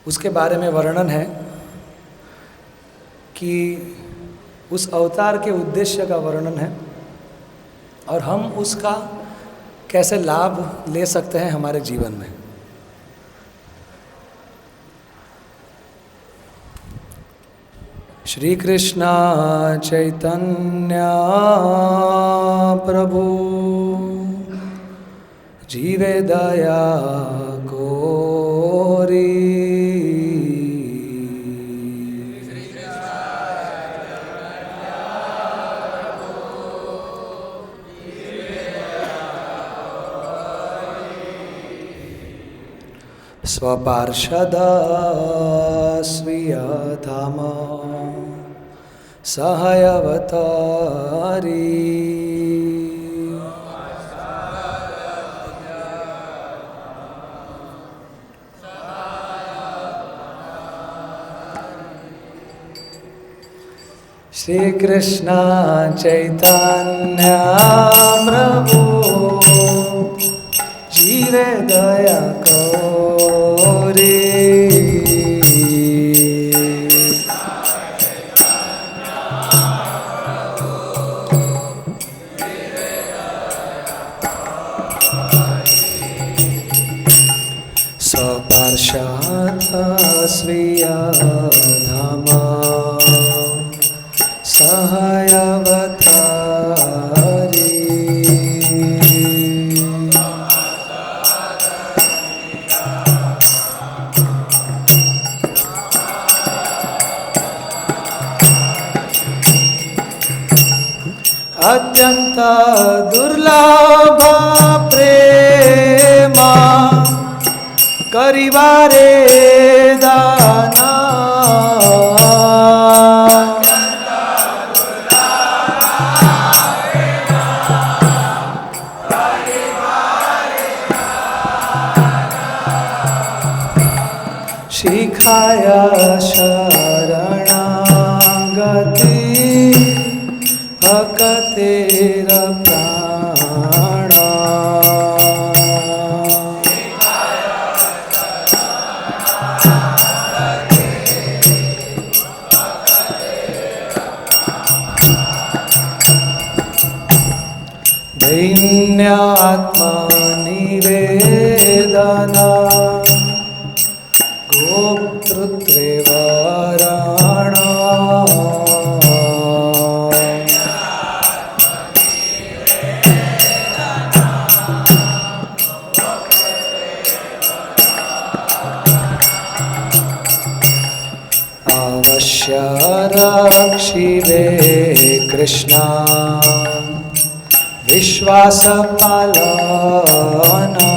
उसके बारे में वर्णन है कि उस अवतार के उद्देश्य का वर्णन है और हम उसका कैसे लाभ ले सकते हैं हमारे जीवन में। श्री कृष्ण चैतन्य प्रभु जीवे दया कोरी। स्वपार्षद स्वीय धाम सहयवतारी। श्री कृष्ण चैतन्य प्रभु जीवे दया कोरी। स्वपार्षद स्वीय धाम सहयवतारी। अत्यंत दुर्लभ प्रेमा करिवारे दाना। शिखाय शरणागति भक्तेर प्राण। दैन्यात्मनिवेदना गोप्तृत्वे वराण। अवश्य रक्षिवे कृष्णा विश्वास पालना।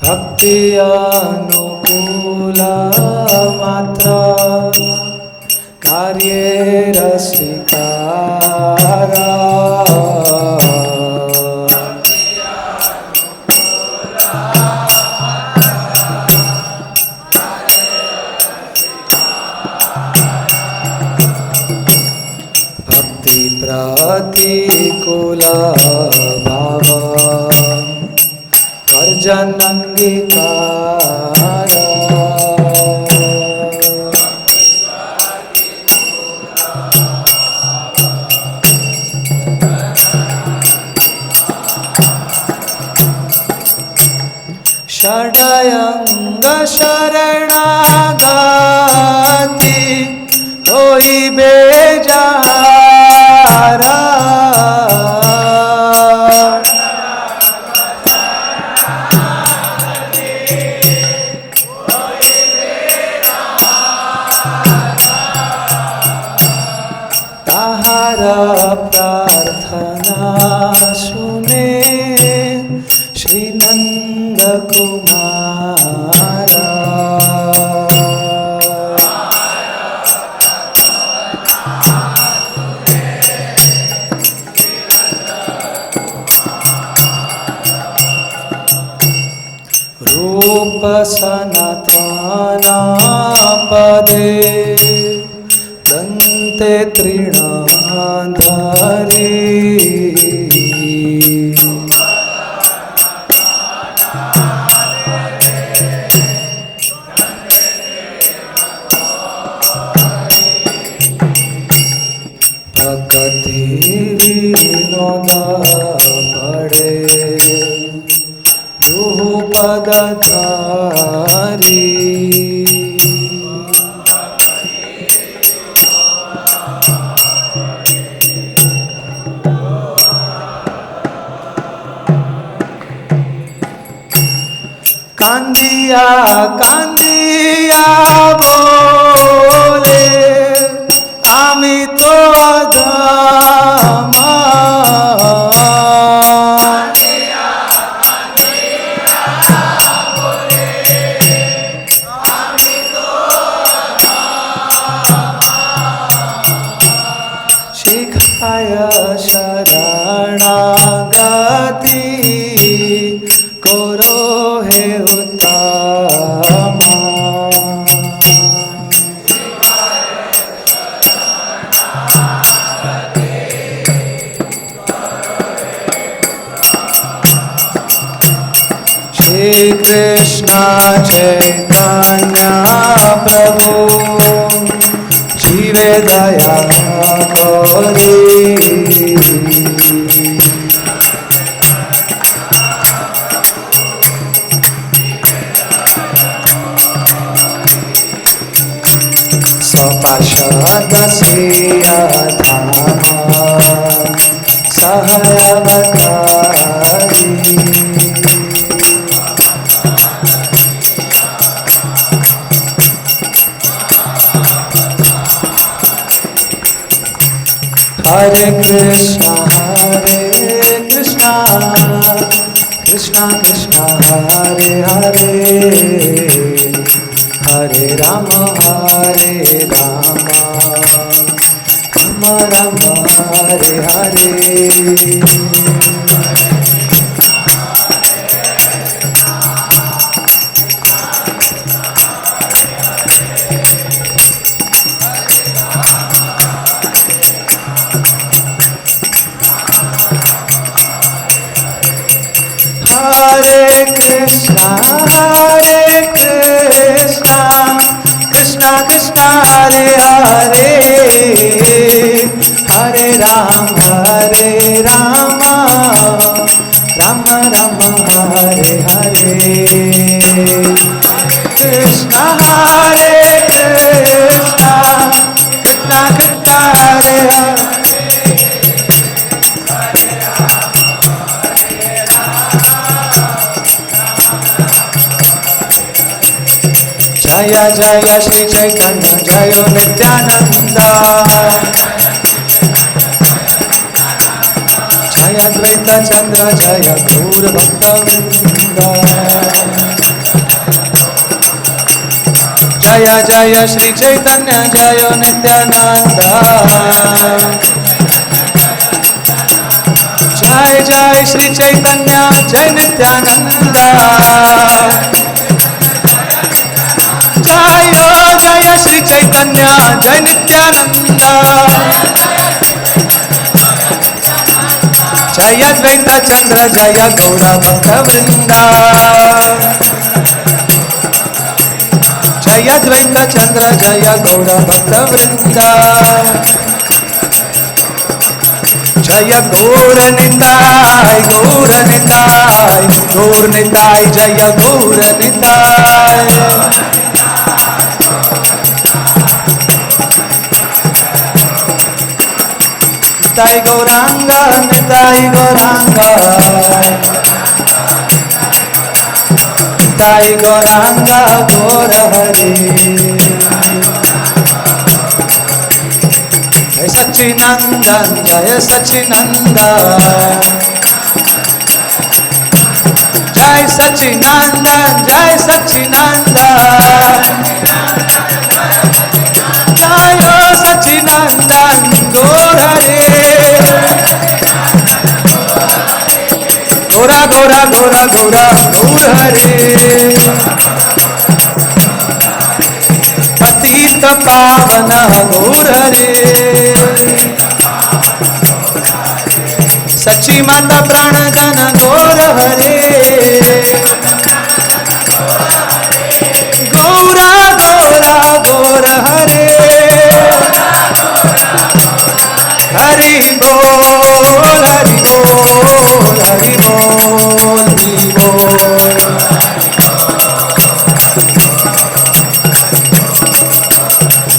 भक्ति अनुकूल मात्र कार्ये रसिकारा। भक्ति प्रतिकूल भाव वर्जन अंगीकार। षडयंग शरणागति होई बेजारा। ताहारा प्रार्थना सुने श्री नंद कुमारा। रूप सनातन पदे ते तृणाधारी भगति विनोदा पड़े पदधारी कांदिया कांदिया बोले आमी तो अधमा शिखाय शरणागति करो हे उत्तमा श्री कृष्ण चैतन्य प्रभु जीवे दया करी स्वपार्षद श्रियधामा सहयवतारी हरे कृष्णा कृष्णा कृष्णा हरे हरे हरे राम राम राम हरे हरे हरे कृष्णा कृष्णा कृष्णा हरे हरे हरे राम राम राम हरे हरे कृष्णा कृष्णा कृष्णा कृष्णा हरे हरे जय जय श्री चैतन्य जय नित्यानंद जय द्वैत चंद्र जय गौर भक्तवृंद जय जय श्री चैतन्य जय नित्यानंद जय जय श्री चैतन्य जय नित्यानंद जय जय श्री चैतन्य जय नित्यानंद जय द्वैत चंद्र जय गौर भक्तवृंद जय द्वैत चंद्र जय गौर भक्तवृंद जय गौर निताय गौर निताय गौर निताय जय गौर निताय निताय गौरांग निताय गौरांग निताय गौरांग गौर हरे जय सच्चिनंदन जय सच्चिनंदन जय सच्चिनंदन जय सच्चिनंदन जय सच्चिनंदन गौर हरे गौरा गौरा गौरा गौरा गौर हरे पतित पावन गौर हरे, सच्ची माता प्राण जन गौर हरे, गौरा गौरा गौर हरे, हरि बोल हरि बोल हरि बोल हरि बोल।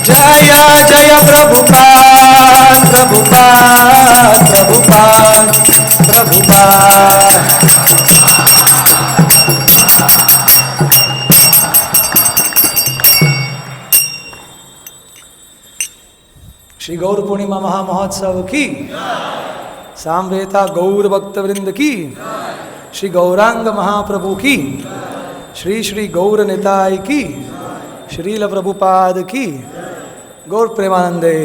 जय जय प्रभुपाद प्रभुपाद प्रभुपाद प्रभुपाद। श्री गौर पूर्णिमा महामहोत्सव की, सामवेता गौर भक्त वृंद की, श्री गौरांग महाप्रभु की, श्री श्री गौर निताय की, श्रील प्रभुपाद की, गौर प्रेमानंदे।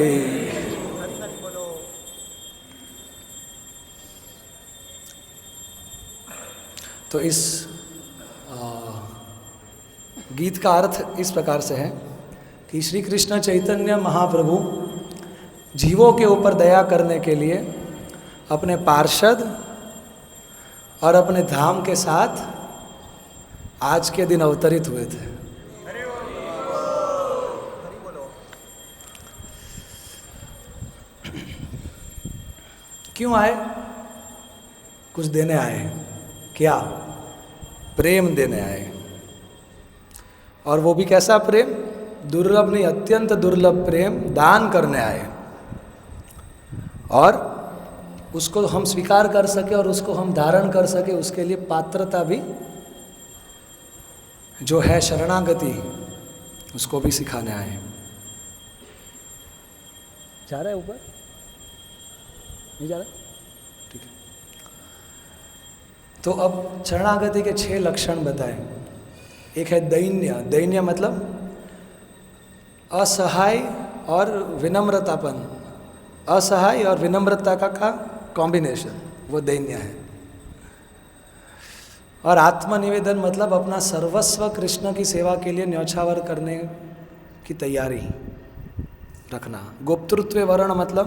तो इस गीत का अर्थ इस प्रकार से है कि श्री कृष्ण चैतन्य महाप्रभु जीवों के ऊपर दया करने के लिए अपने पार्षद और अपने धाम के साथ आज के दिन अवतरित हुए थे। क्यों आए? कुछ देने आए। क्या? प्रेम देने आए। और वो भी कैसा प्रेम? दुर्लभ नहीं, अत्यंत दुर्लभ प्रेम दान करने आए, और उसको हम स्वीकार कर सके और उसको हम धारण कर सके, उसके लिए पात्रता भी जो है शरणागति, उसको भी सिखाने आए। जा रहा है ऊपर? नहीं जा रहा? ठीक है। तो अब शरणागति के 6 लक्षण बताए। एक है दैन्य। दैन्य मतलब असहाय और विनम्रतापन, असहाय और विनम्रता का कॉम्बिनेशन, वो दैन्य है। और आत्मनिवेदन मतलब अपना सर्वस्व कृष्ण की सेवा के लिए न्यौछावर करने की तैयारी रखना। गोप्तृत्व वर्ण मतलब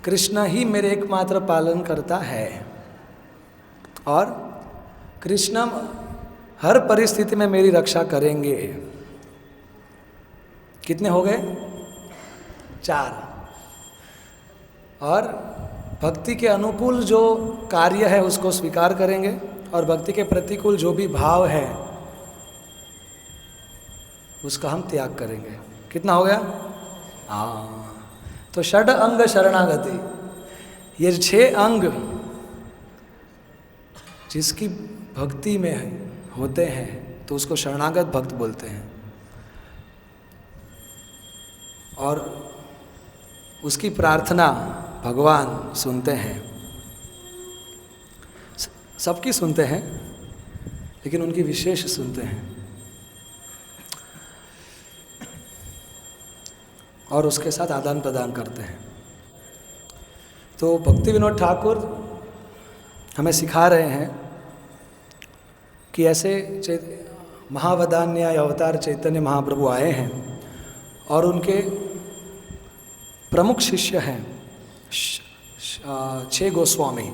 कृष्ण ही मेरे एकमात्र पालन करता है, और कृष्ण हर परिस्थिति में मेरी रक्षा करेंगे। कितने हो गए? 4। और भक्ति के अनुकूल जो कार्य है उसको स्वीकार करेंगे, और भक्ति के प्रतिकूल जो भी भाव है उसका हम त्याग करेंगे। कितना हो गया? हाँ। तो षड अंग शरणागति, ये 6 अंग जिसकी भक्ति में होते हैं तो उसको शरणागत भक्त बोलते हैं, और उसकी प्रार्थना भगवान सुनते हैं। सबकी सुनते हैं, लेकिन उनकी विशेष सुनते हैं, और उसके साथ आदान प्रदान करते हैं। तो भक्ति विनोद ठाकुर हमें सिखा रहे हैं कि ऐसे महावदान्याय अवतार चैतन्य महाप्रभु आए हैं, और उनके प्रमुख शिष्य हैं 6 गोस्वामी,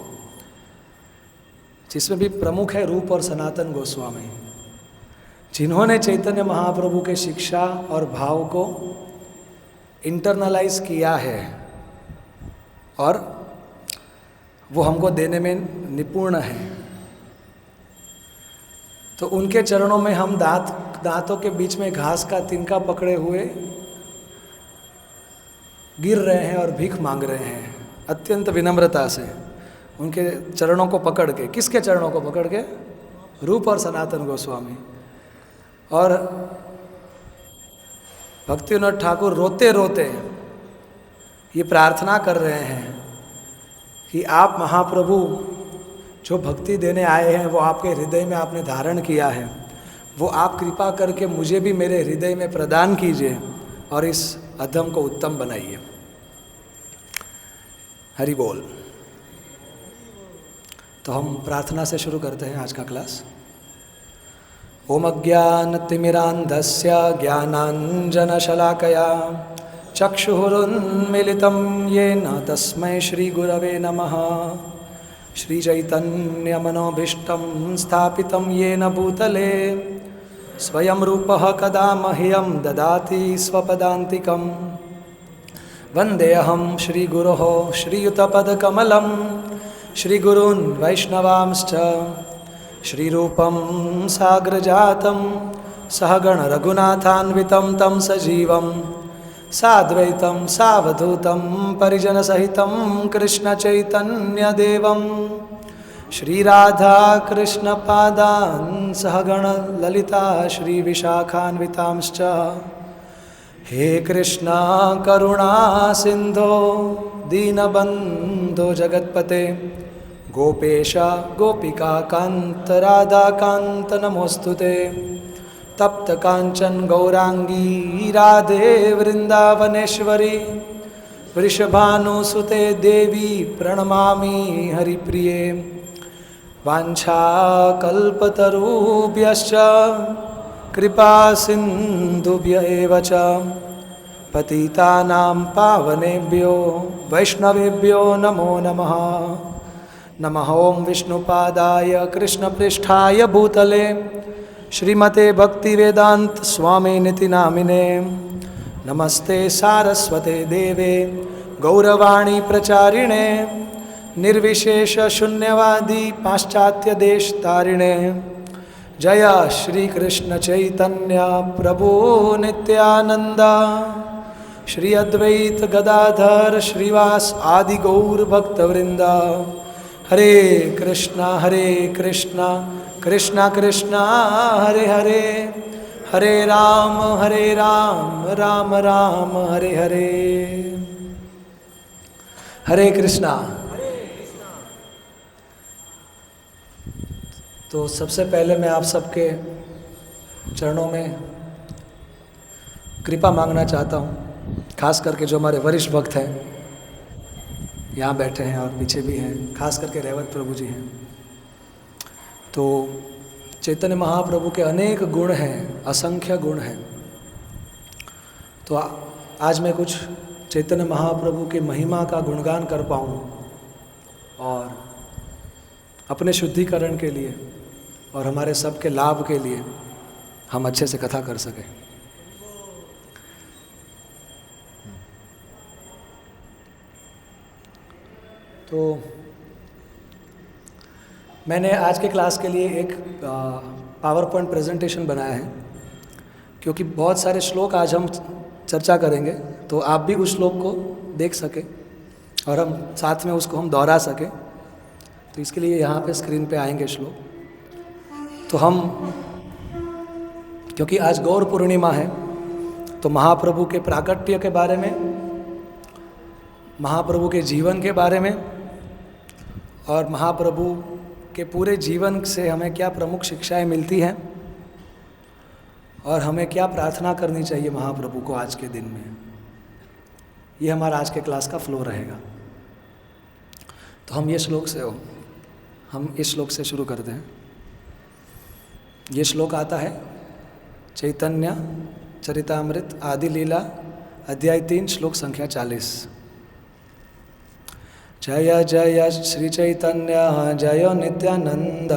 जिसमें भी प्रमुख है रूप और सनातन गोस्वामी, जिन्होंने चैतन्य महाप्रभु के शिक्षा और भाव को इंटरनलाइज किया है, और वो हमको देने में निपुण है। तो उनके चरणों में हम दांतों के बीच में घास का तिनका पकड़े हुए गिर रहे हैं और भीख मांग रहे हैं, अत्यंत विनम्रता से उनके चरणों को पकड़ के। किसके चरणों को पकड़ के? रूप और सनातन गोस्वामी। और भक्ति विनोद ठाकुर रोते रोते ये प्रार्थना कर रहे हैं कि आप महाप्रभु जो भक्ति देने आए हैं, वो आपके हृदय में आपने धारण किया है, वो आप कृपा करके मुझे भी मेरे हृदय में प्रदान कीजिए, और इस अधम को उत्तम बनाइए। हरि बोल। तो हम प्रार्थना से शुरू करते हैं आज का क्लास। ओम अज्ञानतिमिरान्धस्य ज्ञानाञ्जनशलाकया चक्षुरुन्मिलितं येन तस्मै श्रीगुरवे नमः। श्रीचैतन्यमनोभीष्टं स्थापितं येन भूतले स्वयं रूपः कदा मह्यं ददाति स्वपदान्तिकं। वन्देऽहं श्रीगुरोः श्रीयुतपदकमलं श्रीगुरून् वैष्णवांश्च श्रीरूपं साग्रजातं सहगण रघुनाथान्वितं तं सजीवं साद्वैतं सावधूतं परिजनसहितं कृष्णचैतन्यदेवं श्रीराधाकृष्णपादान् सहगण ललिता श्रीविशाखान्वितांश्च। हे कृष्णा करुणा सिंधो दीनबंधो जगत्पते गोपेश गोपिका कांत राधा कांत नमोस्तुते। तप्त कांचन गौरांगी राधे वृंदावनेश्वरी वृषभानुसुते देवी प्रणमामि हरिप्रिये। वाञ्छाकल्पतरुभ्यश्च कृपा सिन्धुभ्य एव च पतितानां पावनेभ्यो वैष्णवेभ्यो नमो नमः। नमः ओं विष्णुपादाय कृष्णपृष्ठाय भूतले श्रीमते भक्तिवेदांत स्वामिनिति नामिने। नमस्ते सारस्वते देवे गौरवाणी प्रचारिणे निर्विशेष शून्यवादी पाश्चात्य देश तारिणे। जय श्री कृष्ण चैतन्य प्रभु नित्यानंद श्री अद्वैत गदाधर श्रीवास आदि गौर भक्तवृंद। हरे कृष्णा कृष्णा कृष्णा हरे हरे हरे राम राम राम हरे हरे। हरे कृष्णा। तो सबसे पहले मैं आप सबके चरणों में कृपा मांगना चाहता हूँ, खास करके जो हमारे वरिष्ठ भक्त हैं यहाँ बैठे हैं और पीछे भी हैं, खास करके रेवत प्रभु जी हैं। तो चैतन्य महाप्रभु के अनेक गुण हैं, असंख्य गुण हैं। तो आज मैं कुछ चैतन्य महाप्रभु की महिमा का गुणगान कर पाऊँ और अपने शुद्धिकरण के लिए और हमारे सबके लाभ के लिए हम अच्छे से कथा कर सकें। तो मैंने आज के क्लास के लिए एक पावर पॉइंट प्रेजेंटेशन बनाया है, क्योंकि बहुत सारे श्लोक आज हम चर्चा करेंगे, तो आप भी उस श्लोक को देख सकें और हम साथ में उसको हम दोहरा सकें। तो इसके लिए यहाँ पे स्क्रीन पे आएंगे श्लोक। तो हम, क्योंकि आज गौर पूर्णिमा है, तो महाप्रभु के प्राकट्य के बारे में, महाप्रभु के जीवन के बारे में और महाप्रभु के पूरे जीवन से हमें क्या प्रमुख शिक्षाएं मिलती हैं और हमें क्या प्रार्थना करनी चाहिए महाप्रभु को आज के दिन में, ये हमारा आज के क्लास का फ्लो रहेगा। तो हम इस श्लोक से शुरू करते हैं। ये श्लोक आता है चैतन्य चरितामृत आदि लीला अध्याय 3 श्लोक संख्या 40। जय जय श्री चैतन्य जय नित्यानंद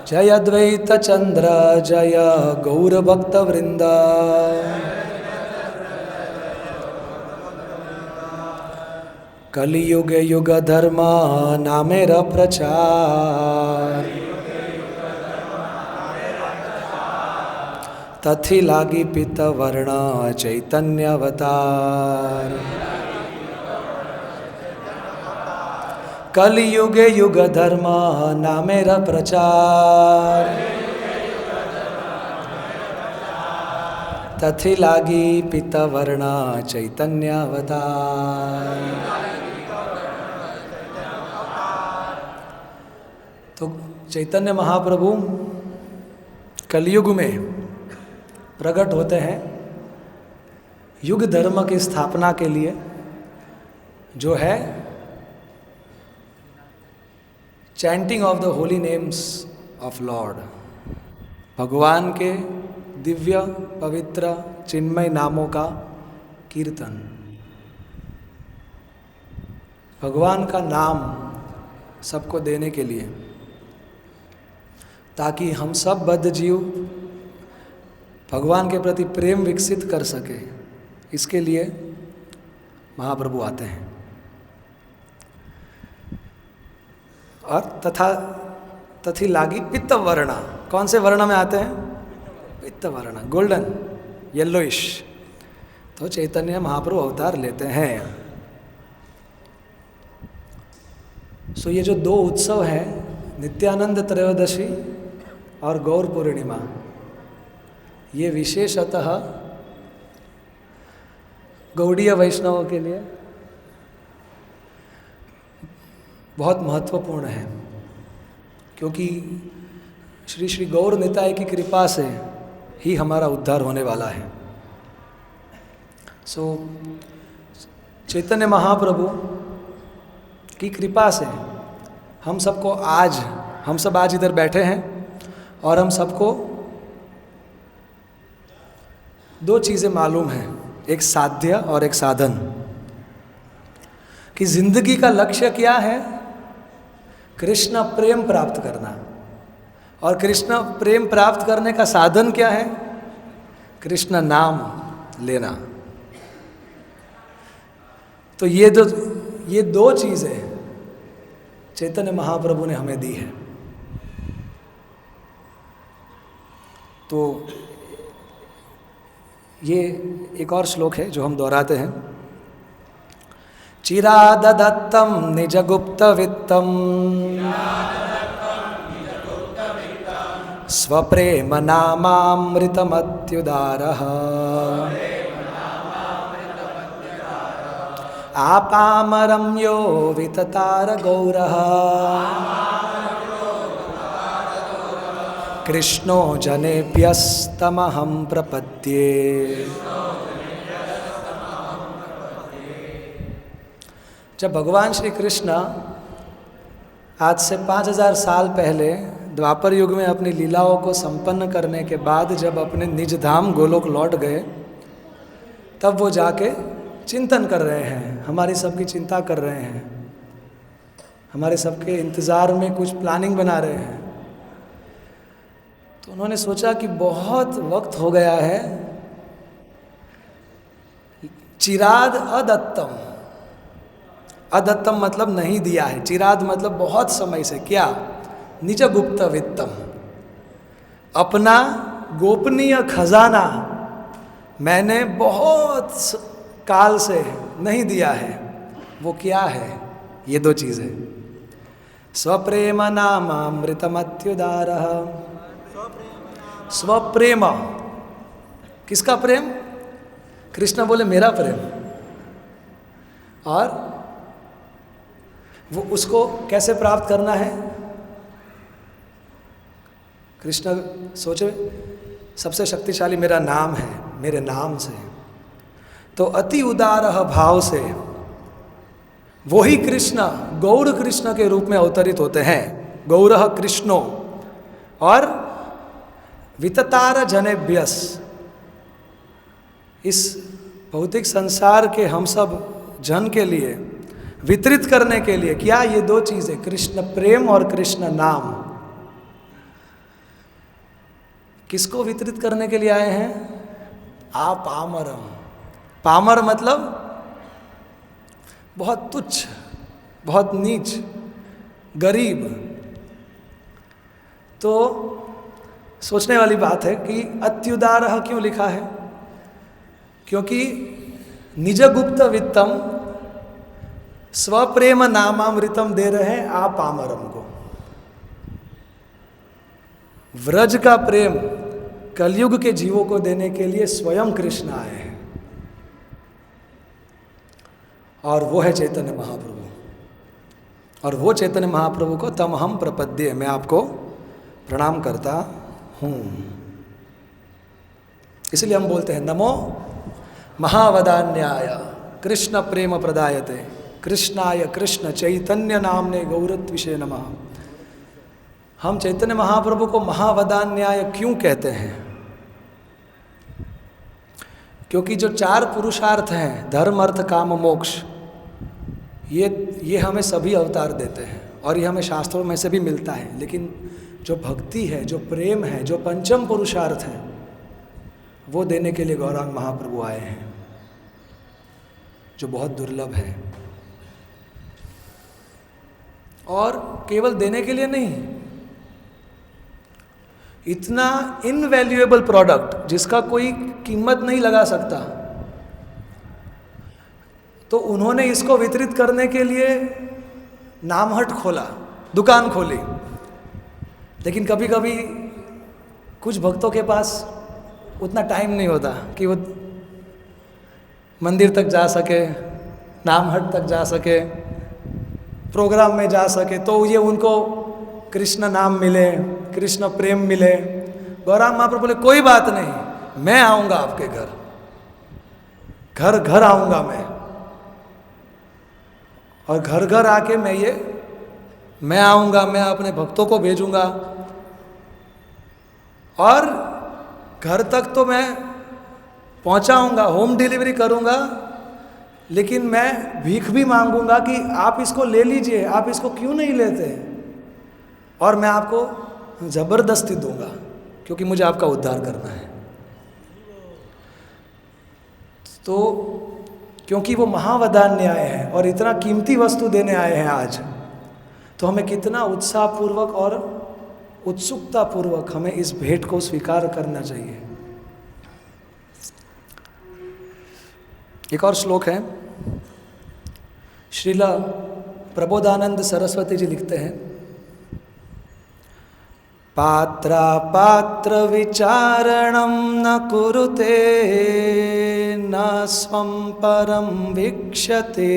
जय अद्वैत चंद्र जय गौर भक्त वृंद। कलियुग युग धर्म नामेर प्रचार तथि लागी पित वर्ण चैतन्य अवतार। कलियुग युग धर्म नामेर प्रचार तथि लागी पित वर्ण चैतन्य अवतार। तो चैतन्य महाप्रभु कलयुग में प्रकट होते हैं युग धर्म की स्थापना के लिए, जो है chanting of the Holi names of Lord, भगवान के दिव्य पवित्र चिन्मय नामों का कीर्तन, भगवान का नाम सबको देने के लिए, ताकि हम सब बद्ध जीव भगवान के प्रति प्रेम विकसित कर सके। इसके लिए महाप्रभु आते हैं। और तथी लागी पित्त वर्ण, कौन से वर्ण में आते हैं? पित्त वर्ण, गोल्डन, येलोइश। तो चैतन्य महाप्रभु अवतार लेते हैं। सो ये जो दो उत्सव हैं, नित्यानंद त्रयोदशी और गौर पूर्णिमा, ये विशेषतः गौड़ीय वैष्णवों के लिए बहुत महत्वपूर्ण है, क्योंकि श्री श्री गौर निताय की कृपा से ही हमारा उद्धार होने वाला है। सो चैतन्य महाप्रभु की कृपा से हम सब आज इधर बैठे हैं, और हम सबको दो चीज़ें मालूम हैं, एक साध्य और एक साधन, कि जिंदगी का लक्ष्य क्या है? कृष्ण प्रेम प्राप्त करना। और कृष्ण प्रेम प्राप्त करने का साधन क्या है? कृष्ण नाम लेना। तो ये दो चीज़ें चैतन्य महाप्रभु ने हमें दी है। तो ये एक और श्लोक है जो हम दोहराते हैं। चिराददत्तम निज गुप्त वित्तम स्वप्रेम नामामृतमत्युदारः आपामरं यो विततार गौरः कृष्णो जनेभ्यस्तमहं प्रपद्ये। जब भगवान श्री कृष्ण आज से 5000 साल पहले द्वापर युग में अपनी लीलाओं को संपन्न करने के बाद जब अपने निज धाम गोलोक लौट गए, तब वो जाके चिंतन कर रहे हैं, हमारी सबकी चिंता कर रहे हैं, हमारे सबके इंतज़ार में कुछ प्लानिंग बना रहे हैं। तो उन्होंने सोचा कि बहुत वक्त हो गया है, चिराद अदत्तम, अदत्तम मतलब नहीं दिया है, चिराद मतलब बहुत समय से, क्या? निज गुप्त वित्तम, अपना गोपनीय खजाना मैंने बहुत काल से नहीं दिया है। वो क्या है? ये दो चीज़ें, स्वप्रेम नाम अमृतमत्युदारः। स्वप्रेम, किसका प्रेम? कृष्ण बोले मेरा प्रेम। और वो उसको कैसे प्राप्त करना है? कृष्ण सोचे सबसे शक्तिशाली मेरा नाम है, मेरे नाम से। तो अति उदार भाव से वो ही कृष्ण गौर कृष्ण के रूप में अवतरित होते हैं, गौरः कृष्णो। और विततार जनेभ्यस, इस भौतिक संसार के हम सब जन के लिए वितरित करने के लिए, क्या? ये दो चीज़ें, कृष्ण प्रेम और कृष्ण नाम। किसको वितरित करने के लिए आए हैं? आप पामरम। पामर मतलब बहुत तुच्छ, बहुत नीच, गरीब। तो सोचने वाली बात है कि अत्युदारः क्यों लिखा है? क्योंकि निज गुप्त वित्तम स्वप्रेम नामामृतम दे रहे हैं आप पामरम को। व्रज का प्रेम कलयुग के जीवों को देने के लिए स्वयं कृष्ण आए हैं, और वो है चैतन्य महाप्रभु। और वो चैतन्य महाप्रभु को तमहम प्रपद्ये, मैं आपको प्रणाम करता हूँ। इसलिए हम बोलते हैं नमो महावदान्याय कृष्ण प्रेम प्रदायते कृष्णाय कृष्ण चैतन्य नामने गौरत्विषे नमः हम चैतन्य महाप्रभु को महावदान न्याय क्यों कहते हैं? क्योंकि जो 4 पुरुषार्थ हैं, धर्म अर्थ काम मोक्ष, ये हमें सभी अवतार देते हैं और ये हमें शास्त्रों में से भी मिलता है। लेकिन जो भक्ति है, जो प्रेम है, जो पंचम पुरुषार्थ है, वो देने के लिए गौरांग महाप्रभु आए हैं, जो बहुत दुर्लभ है। और केवल देने के लिए नहीं, इतना इनवैल्यूएबल प्रोडक्ट जिसका कोई कीमत नहीं लगा सकता, तो उन्होंने इसको वितरित करने के लिए नामहट खोला, दुकान खोली। लेकिन कभी कभी कुछ भक्तों के पास उतना टाइम नहीं होता कि वो मंदिर तक जा सके, नामहट तक जा सके, प्रोग्राम में जा सके, तो ये उनको कृष्ण नाम मिले, कृष्ण प्रेम मिले। गौरांग महाप्रभु बोले कोई बात नहीं, मैं आऊँगा आपके घर, घर घर आऊँगा मैं, और घर घर आके मैं आऊँगा, मैं अपने भक्तों को भेजूँगा, और घर तक तो मैं पहुँचाऊँगा, होम डिलीवरी करूँगा, लेकिन मैं भीख भी मांगूँगा कि आप इसको ले लीजिए, आप इसको क्यों नहीं लेते, और मैं आपको ज़बरदस्ती दूँगा क्योंकि मुझे आपका उद्धार करना है। तो क्योंकि वो महावदान न्याय है और इतना कीमती वस्तु देने आए हैं आज, तो हमें कितना उत्साहपूर्वक और उत्सुकतापूर्वक हमें इस भेंट को स्वीकार करना चाहिए। एक और श्लोक है, श्रीला प्रबोधानंद सरस्वती जी लिखते हैं, पात्रा पात्र विचारणं न कुरुते न स्वं परं वीक्षते।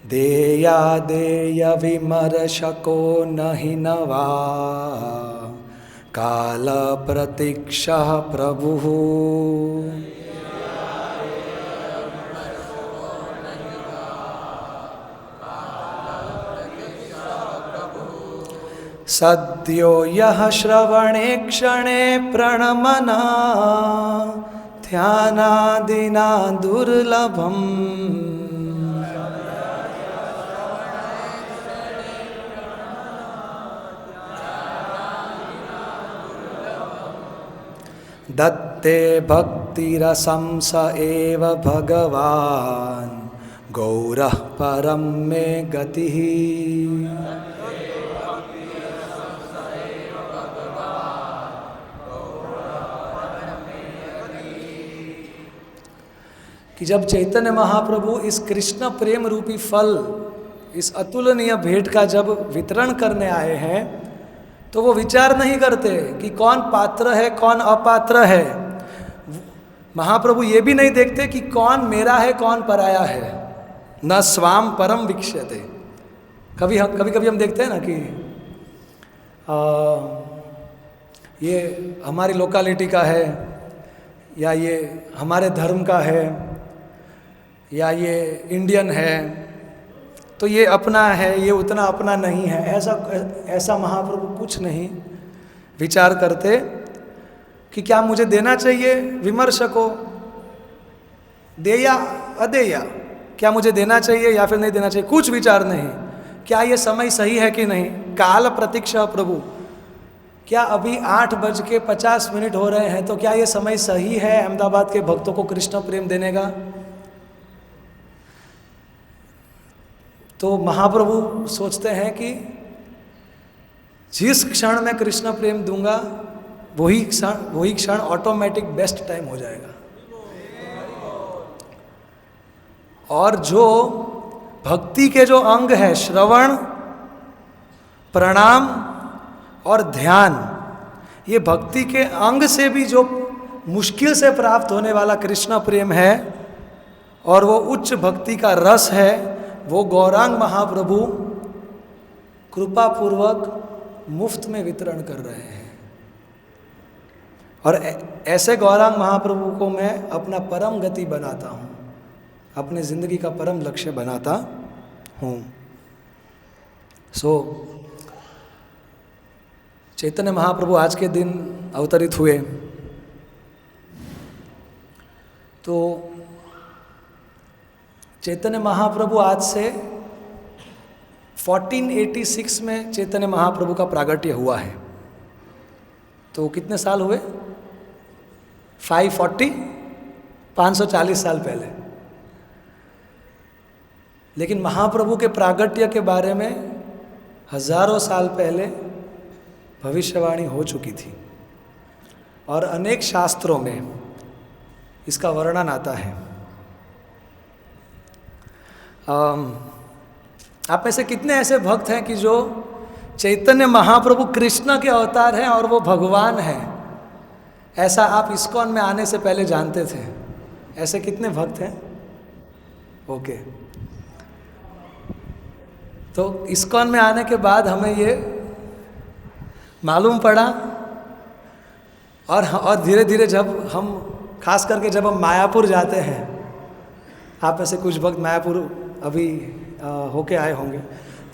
देया देय विमर्शको नहि नवा काल प्रतीक्षः प्रभुः। सद्यो यः श्रवणे क्षणे प्रणमना ध्यानादिना दुर्लभम्। दत्ते भक्तिरसं स एव भगवान् गौरः परं मे गतिः। कि जब चैतन्य महाप्रभु इस कृष्ण प्रेम रूपी फल, इस अतुलनीय भेंट का जब वितरण करने आए हैं, तो वो विचार नहीं करते कि कौन पात्र है कौन अपात्र है। महाप्रभु ये भी नहीं देखते कि कौन मेरा है कौन पराया है। न स्वाम परम वीक्ष्यते। कभी हम देखते हैं ना कि ये हमारी लोकालिटी का है, या ये हमारे धर्म का है, या ये इंडियन है, तो ये अपना है, ये उतना अपना नहीं है। ऐसा महाप्रभु कुछ नहीं विचार करते कि क्या मुझे देना चाहिए विमर्श को, देया अदेया, क्या मुझे देना चाहिए या फिर नहीं देना चाहिए, कुछ विचार नहीं। क्या ये समय सही है कि नहीं, काल प्रतीक्षा प्रभु, क्या अभी 8:50 हो रहे हैं, तो क्या ये समय सही है अहमदाबाद के भक्तों को कृष्ण प्रेम देने का। तो महाप्रभु सोचते हैं कि जिस क्षण मैं कृष्ण प्रेम दूंगा वही क्षण ऑटोमेटिक बेस्ट टाइम हो जाएगा। और जो भक्ति के जो अंग है, श्रवण, प्रणाम और ध्यान, ये भक्ति के अंग से भी जो मुश्किल से प्राप्त होने वाला कृष्ण प्रेम है, और वो उच्च भक्ति का रस है, वो गौरांग महाप्रभु कृपा पूर्वक मुफ्त में वितरण कर रहे हैं। और ऐसे गौरांग महाप्रभु को मैं अपना परम गति बनाता हूँ, अपने ज़िंदगी का परम लक्ष्य बनाता हूँ। चैतन्य महाप्रभु आज के दिन अवतरित हुए, तो चैतन्य महाप्रभु आज से 1486 में चैतन्य महाप्रभु का प्रागट्य हुआ है। तो कितने साल हुए? 540 साल पहले। लेकिन महाप्रभु के प्रागट्य के बारे में हजारों साल पहले भविष्यवाणी हो चुकी थी और अनेक शास्त्रों में इसका वर्णन आता है। आप में से कितने ऐसे भक्त हैं कि जो चैतन्य महाप्रभु कृष्ण के अवतार हैं और वो भगवान हैं, ऐसा आप इस्कॉन में आने से पहले जानते थे? ऐसे कितने भक्त हैं? ओके। तो इस्कॉन में आने के बाद हमें ये मालूम पड़ा, और धीरे धीरे जब हम, खास करके जब हम मायापुर जाते हैं, आप में से कुछ भक्त मायापुर अभी होके आए होंगे,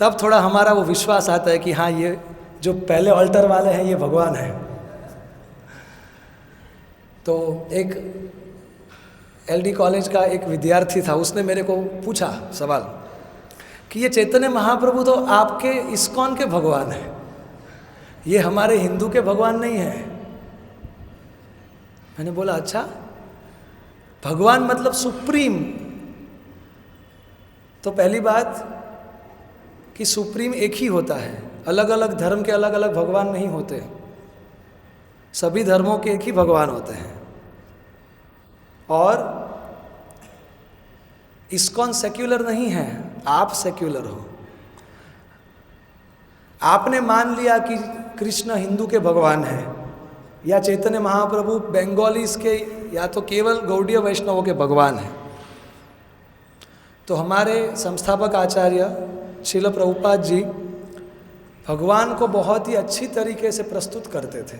तब थोड़ा हमारा वो विश्वास आता है कि हाँ, ये जो पहले ऑल्टर वाले हैं ये भगवान है। तो एक एलडी कॉलेज का एक विद्यार्थी था, उसने मेरे को पूछा सवाल कि ये चैतन्य महाप्रभु तो आपके इस्कॉन के भगवान हैं, ये हमारे हिंदू के भगवान नहीं है। मैंने बोला अच्छा, भगवान मतलब सुप्रीम। तो पहली बात कि सुप्रीम एक ही होता है, अलग अलग धर्म के अलग अलग भगवान नहीं होते, सभी धर्मों के एक ही भगवान होते हैं। और इस्कॉन सेक्युलर नहीं है, आप सेक्युलर हो। आपने मान लिया कि कृष्ण हिंदू के भगवान है, या चैतन्य महाप्रभु बंगालीज के या तो केवल गौड़ीय वैष्णवों के भगवान हैं। तो हमारे संस्थापक आचार्य श्रील प्रभुपाद जी भगवान को बहुत ही अच्छी तरीके से प्रस्तुत करते थे,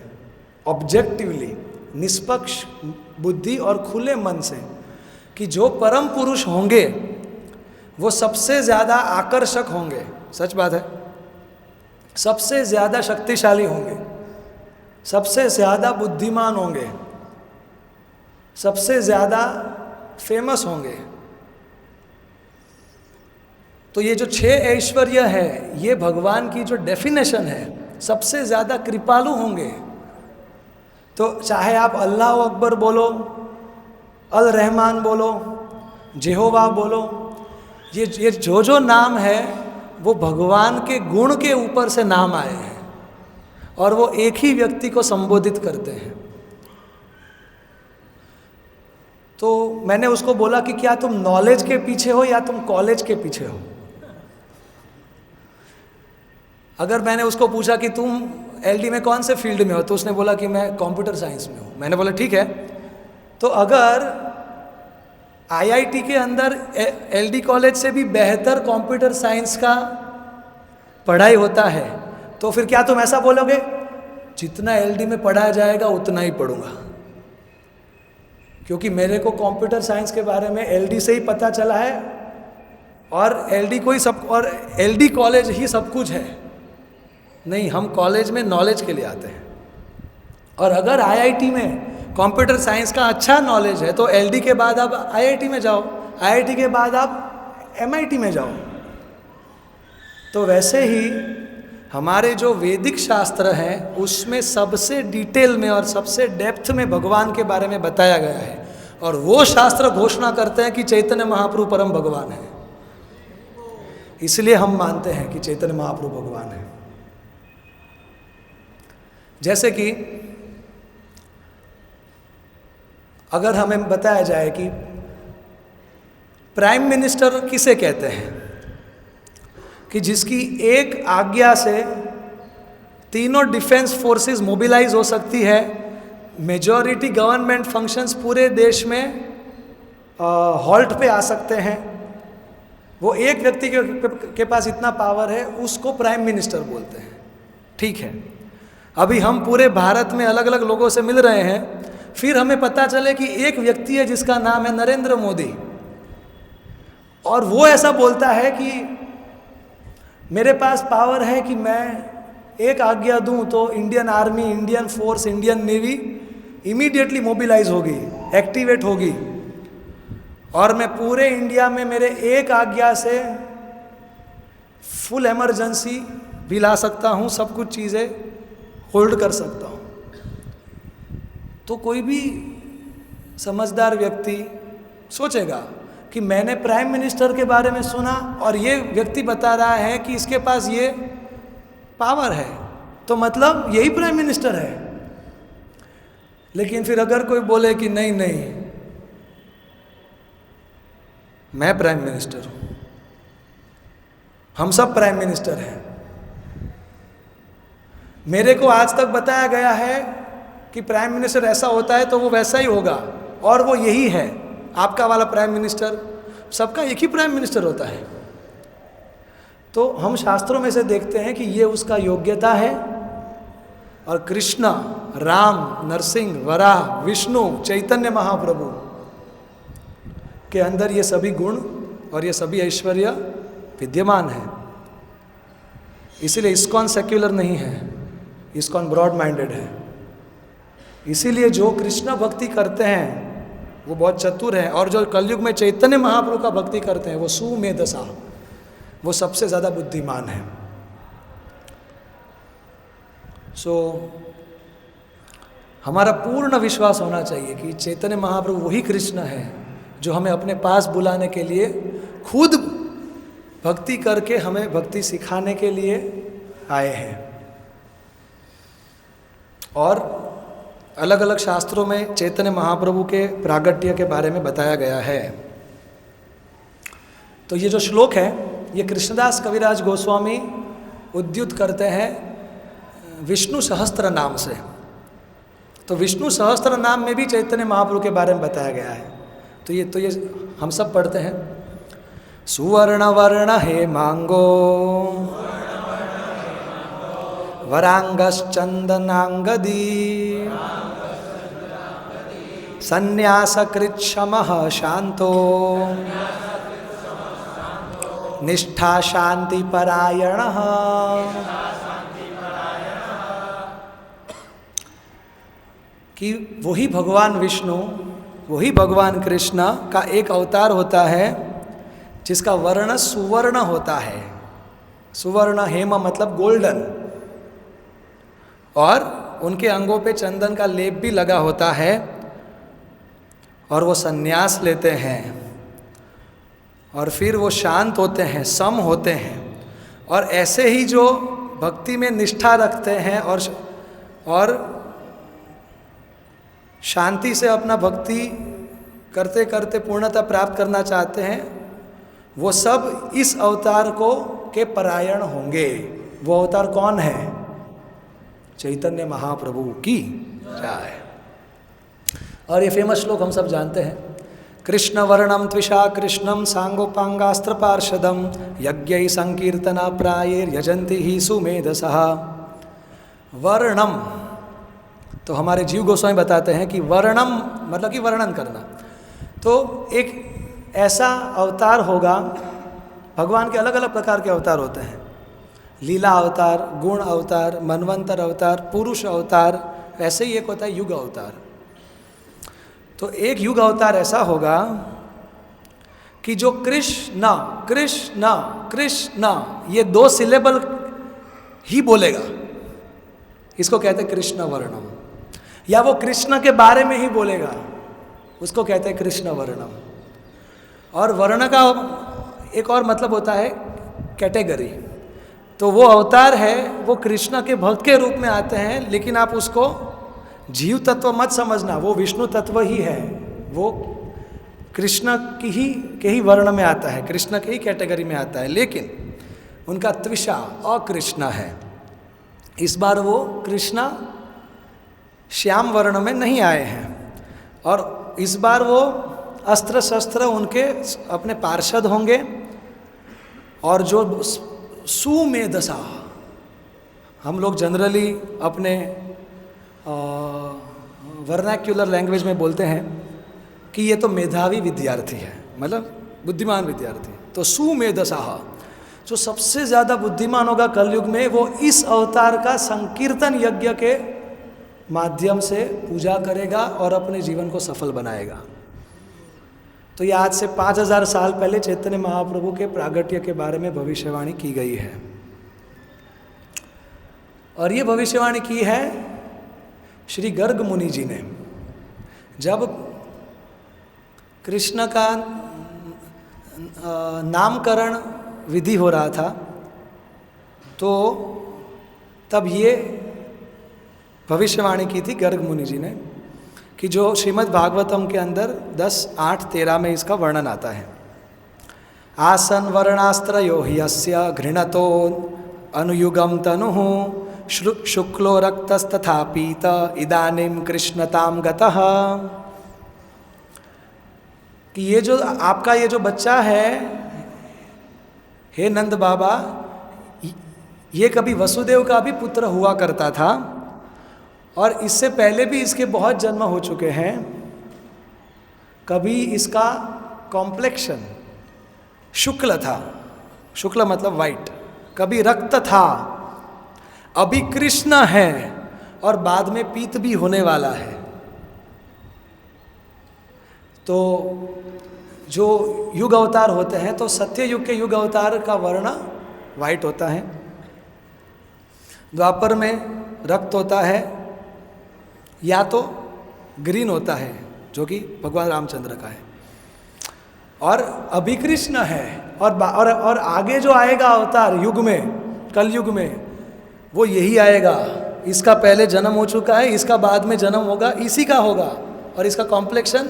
ऑब्जेक्टिवली, निष्पक्ष बुद्धि और खुले मन से, कि जो परम पुरुष होंगे वो सबसे ज़्यादा आकर्षक होंगे, सच बात है, सबसे ज़्यादा शक्तिशाली होंगे, सबसे ज़्यादा बुद्धिमान होंगे, सबसे ज़्यादा फेमस होंगे। तो ये जो 6 ऐश्वर्य है, ये भगवान की जो डेफिनेशन है, सबसे ज़्यादा कृपालु होंगे। तो चाहे आप अल्लाह अकबर बोलो, अल रहमान बोलो, जेहोवा बोलो, ये जो नाम है वो भगवान के गुण के ऊपर से नाम आए हैं और वो एक ही व्यक्ति को संबोधित करते हैं। तो मैंने उसको बोला कि क्या तुम नॉलेज के पीछे हो या तुम कॉलेज के पीछे हो? अगर मैंने उसको पूछा कि तुम एलडी में कौन से फील्ड में हो, तो उसने बोला कि मैं कंप्यूटर साइंस में हूँ। मैंने बोला ठीक है, तो अगर आईआईटी के अंदर एलडी कॉलेज से भी बेहतर कंप्यूटर साइंस का पढ़ाई होता है, तो फिर क्या तुम ऐसा बोलोगे जितना एलडी में पढ़ाया जाएगा उतना ही पढ़ूंगा? क्योंकि मेरे को कंप्यूटर साइंस के बारे में एलडी से ही पता चला है, और एलडी को ही सब, और एलडी कॉलेज ही सब कुछ है। नहीं, हम कॉलेज में नॉलेज के लिए आते हैं। और अगर आईआईटी में कंप्यूटर साइंस का अच्छा नॉलेज है तो एलडी के बाद आप आईआईटी में जाओ, आईआईटी के बाद आप एमआईटी में जाओ। तो वैसे ही हमारे जो वैदिक शास्त्र हैं उसमें सबसे डिटेल में और सबसे डेप्थ में भगवान के बारे में बताया गया है, और वो शास्त्र घोषणा करते हैं कि चैतन्य महाप्रभु परम भगवान है। इसलिए हम मानते हैं कि चैतन्य महाप्रभु भगवान है। जैसे कि अगर हमें बताया जाए कि प्राइम मिनिस्टर किसे कहते हैं, कि जिसकी एक आज्ञा से तीनों डिफेंस फोर्सेस मोबिलाइज हो सकती है, मेजॉरिटी गवर्नमेंट फंक्शंस पूरे देश में हॉल्ट पे आ सकते हैं, वो एक व्यक्ति के पास इतना पावर है, उसको प्राइम मिनिस्टर बोलते हैं। ठीक है, अभी हम पूरे भारत में अलग अलग लोगों से मिल रहे हैं, फिर हमें पता चले कि एक व्यक्ति है जिसका नाम है नरेंद्र मोदी, और वो ऐसा बोलता है कि मेरे पास पावर है कि मैं एक आज्ञा दूं तो Indian army, Indian force, Indian navy immediately mobilise होगी, एक्टिवेट होगी, और मैं पूरे इंडिया में मेरे एक आज्ञा से फुल इमरजेंसी भी ला सकता हूँ, सब कुछ चीज़ें होल्ड कर सकता हूँ। तो कोई भी समझदार व्यक्ति सोचेगा कि मैंने प्राइम मिनिस्टर के बारे में सुना और ये व्यक्ति बता रहा है कि इसके पास ये पावर है, तो मतलब यही प्राइम मिनिस्टर है। लेकिन फिर अगर कोई बोले कि नहीं नहीं, मैं प्राइम मिनिस्टर हूं, हम सब प्राइम मिनिस्टर हैं, मेरे को आज तक बताया गया है कि प्राइम मिनिस्टर ऐसा होता है तो वो वैसा ही होगा, और वो यही है, आपका वाला प्राइम मिनिस्टर, सबका एक ही प्राइम मिनिस्टर होता है। तो हम शास्त्रों में से देखते हैं कि ये उसका योग्यता है, और कृष्ण, राम, नरसिंह, वराह, विष्णु, चैतन्य महाप्रभु के अंदर ये सभी गुण और ये सभी ऐश्वर्य विद्यमान है। इसीलिए इस्कॉन सेक्युलर नहीं है, इस्कॉन ब्रॉड माइंडेड है। इसीलिए जो कृष्ण भक्ति करते हैं वो बहुत चतुर हैं, और जो कलयुग में चैतन्य महाप्रभु का भक्ति करते हैं वो सुमेधसा, वो सबसे ज़्यादा बुद्धिमान है। हमारा पूर्ण विश्वास होना चाहिए कि चैतन्य महाप्रभु वही कृष्ण है जो हमें अपने पास बुलाने के लिए, खुद भक्ति करके हमें भक्ति सिखाने के लिए आए हैं। और अलग अलग शास्त्रों में चैतन्य महाप्रभु के प्रागट्य के बारे में बताया गया है। तो ये जो श्लोक है ये कृष्णदास कविराज गोस्वामी उद्युत करते हैं विष्णु सहस्त्र नाम से। तो विष्णु सहस्त्र नाम में भी चैतन्य महाप्रभु के बारे में बताया गया है। तो ये हम सब पढ़ते हैं। सुवर्ण वर्ण हे मांगो वरांगश्चंदनांगदी संन्यासकृच्छमः शांतो निष्ठा शांति परायणः। कि वही भगवान विष्णु, वही भगवान कृष्ण का एक अवतार होता है जिसका वर्ण सुवर्ण होता है। सुवर्ण हेम मतलब गोल्डन, और उनके अंगों पे चंदन का लेप भी लगा होता है, और वो संन्यास लेते हैं, और फिर वो शांत होते हैं, सम होते हैं, और ऐसे ही जो भक्ति में निष्ठा रखते हैं और शांति से अपना भक्ति करते करते पूर्णता प्राप्त करना चाहते हैं, वो सब इस अवतार के परायण होंगे। वो अवतार कौन है? चैतन्य महाप्रभु की जय। और ये फेमस श्लोक हम सब जानते हैं। कृष्ण वर्णम त्विषा कृष्णम सांगोपांगास्त्र पार्षदम यज्ञ संकीर्तना प्रायेर यजंती ही सुमेधसः। वर्णम, तो हमारे जीव गोस्वामी बताते हैं कि वर्णम मतलब कि वर्णन करना। तो एक ऐसा अवतार होगा, भगवान के अलग अलग प्रकार के अवतार होते हैं, लीला अवतार, गुण अवतार, मनवंतर अवतार, पुरुष अवतार, ऐसे ही एक होता है युग अवतार। तो एक युग अवतार ऐसा होगा कि जो कृष्ण कृष्ण कृष्ण ये 2 सिलेबल ही बोलेगा, इसको कहते हैं कृष्ण वर्णम। या वो कृष्ण के बारे में ही बोलेगा, उसको कहते हैं कृष्ण वर्णम। और वर्ण का एक और मतलब होता है कैटेगरी। तो वो अवतार है, वो कृष्ण के भक्त के रूप में आते हैं, लेकिन आप उसको जीव तत्व मत समझना, वो विष्णु तत्व ही है। वो कृष्ण के ही वर्ण में आता है, कृष्ण के ही कैटेगरी में आता है, लेकिन उनका त्विषा अकृष्ण है। इस बार वो कृष्ण श्याम वर्ण में नहीं आए हैं, और इस बार वो अस्त्र शस्त्र उनके अपने पार्षद होंगे, और जो सुमेधसा हम लोग जनरली अपने वर्नाक्युलर लैंग्वेज में बोलते हैं कि ये तो मेधावी विद्यार्थी है, मतलब बुद्धिमान विद्यार्थी। तो सुमेधसाह, जो सबसे ज़्यादा बुद्धिमान होगा कलयुग में, वो इस अवतार का संकीर्तन यज्ञ के माध्यम से पूजा करेगा और अपने जीवन को सफल बनाएगा। तो ये आज से 5000 साल पहले चैतन्य महाप्रभु के प्रागट्य के बारे में भविष्यवाणी की गई है। और ये भविष्यवाणी की है श्री गर्ग मुनि जी ने। जब कृष्ण का नामकरण विधि हो रहा था, तो तब ये भविष्यवाणी की थी गर्ग मुनि जी ने, कि जो श्रीमद् भागवतम के अंदर 10:8-13 में इसका वर्णन आता है। आसन वर्णास्त्रयो हि यस्य घृणतो अनुयुगम तनुः शुक्लो रक्तस्तथा पीत इदानीं कृष्णताम गतः। कि ये जो आपका ये जो बच्चा है, हे नंद बाबा, ये कभी वसुदेव का भी पुत्र हुआ करता था, और इससे पहले भी इसके बहुत जन्म हो चुके हैं। कभी इसका कॉम्प्लेक्शन शुक्ल था, शुक्ल मतलब वाइट, कभी रक्त था, अभी कृष्ण है, और बाद में पीत भी होने वाला है। तो जो युग अवतार होते हैं, तो सत्य युग के युग अवतार का वर्ण वाइट होता है, द्वापर में रक्त होता है, या तो ग्रीन होता है जो कि भगवान रामचंद्र का है, और अभी कृष्ण है। और आगे जो आएगा अवतार युग में, कलयुग में, वो यही आएगा। इसका पहले जन्म हो चुका है, इसका बाद में जन्म होगा, इसी का होगा, और इसका कॉम्प्लेक्शन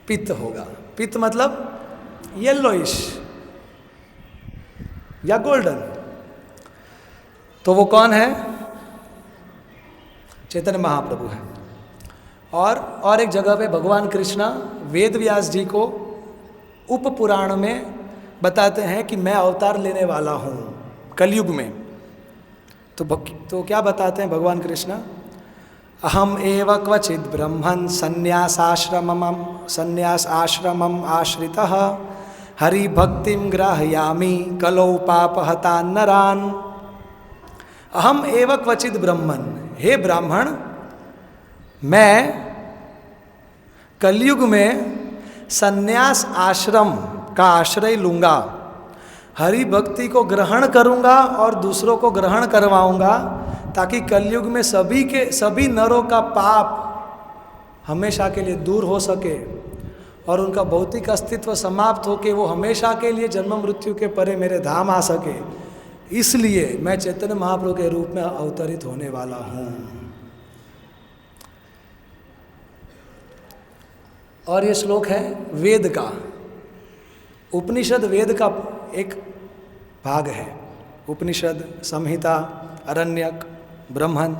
पित्त होगा। पित्त मतलब येलोइश या गोल्डन। तो वो कौन है? चैतन्य महाप्रभु है। और एक जगह पे भगवान कृष्ण वेद व्यास जी को उप पुराण में बताते हैं कि मैं अवतार लेने वाला हूँ कलयुग में। तो क्या बताते हैं भगवान कृष्ण? अहम एव क्वचिद ब्रह्मन् संन्यास आश्रमम आश्रितः हरि भक्तिम ग्राहयामि कलौ पापहतान् नरान्। अहम एव क्वचिद ब्रह्मन्, हे ब्राह्मण, मैं कलयुग में संन्यास आश्रम का आश्रय लूँगा, हरि भक्ति को ग्रहण करूँगा और दूसरों को ग्रहण करवाऊँगा, ताकि कलयुग में सभी नरों का पाप हमेशा के लिए दूर हो सके और उनका भौतिक अस्तित्व समाप्त हो के वो हमेशा के लिए जन्म मृत्यु के परे मेरे धाम आ सके। इसलिए मैं चैतन्य महाप्रभु के रूप में अवतरित होने वाला हूँ। और ये श्लोक है वेद का, उपनिषद वेद का एक भाग है। उपनिषद, संहिता, अरण्यक, ब्रह्मण,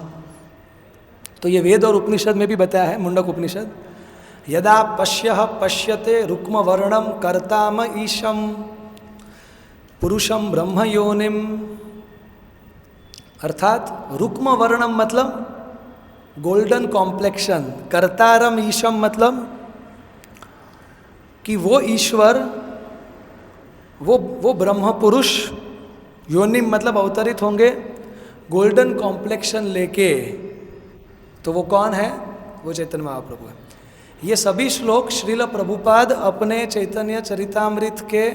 तो ये वेद और उपनिषद में भी बताया है। मुंडक उपनिषद, यदा पश्यः पश्यते रुक्म वर्णम कर्ताम ईशम पुरुषम ब्रह्म योनिम। अर्थात रुक्म वर्णम मतलब गोल्डन कॉम्प्लेक्शन, कर्तारम ईशम मतलब कि वो ईश्वर, वो ब्रह्म पुरुष, योनिम मतलब अवतरित होंगे गोल्डन कॉम्प्लेक्शन लेके। तो वो कौन है? वो चैतन्य महाप्रभु है। ये सभी श्लोक श्रील प्रभुपाद अपने चैतन्य चरितामृत के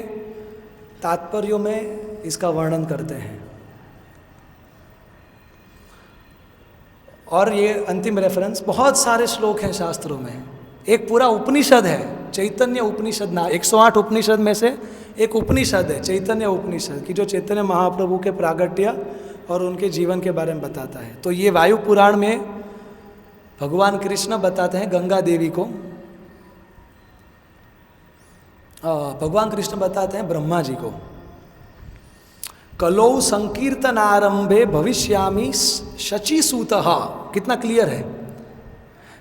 तात्पर्यों में इसका वर्णन करते हैं। और ये अंतिम रेफरेंस, बहुत सारे श्लोक हैं शास्त्रों में। एक पूरा उपनिषद है चैतन्य उपनिषद ना, 108 उपनिषद में से एक उपनिषद है चैतन्य उपनिषद, की जो चैतन्य महाप्रभु के प्रागट्य और उनके जीवन के बारे में बताता है। तो ये वायु पुराण में भगवान कृष्ण बताते हैं गंगा देवी को, भगवान कृष्ण बताते हैं ब्रह्मा जी को, कलौ संकीर्तन आरंभे भविष्यामि शचीसूतः। कितना क्लियर है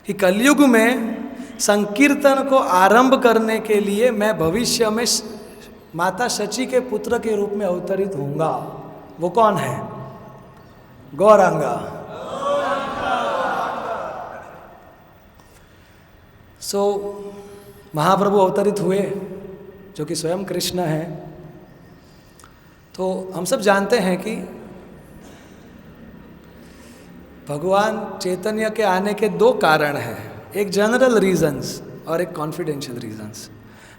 कि कलयुग में संकीर्तन को आरंभ करने के लिए मैं भविष्य में माता शची के पुत्र के रूप में अवतरित होऊंगा। वो कौन है? गौरांगा। सो महाप्रभु अवतरित हुए जो कि स्वयं कृष्ण हैं। तो हम सब जानते हैं कि भगवान चैतन्य के आने के दो कारण हैं, एक जनरल रीजंस और एक कॉन्फिडेंशियल रीजंस।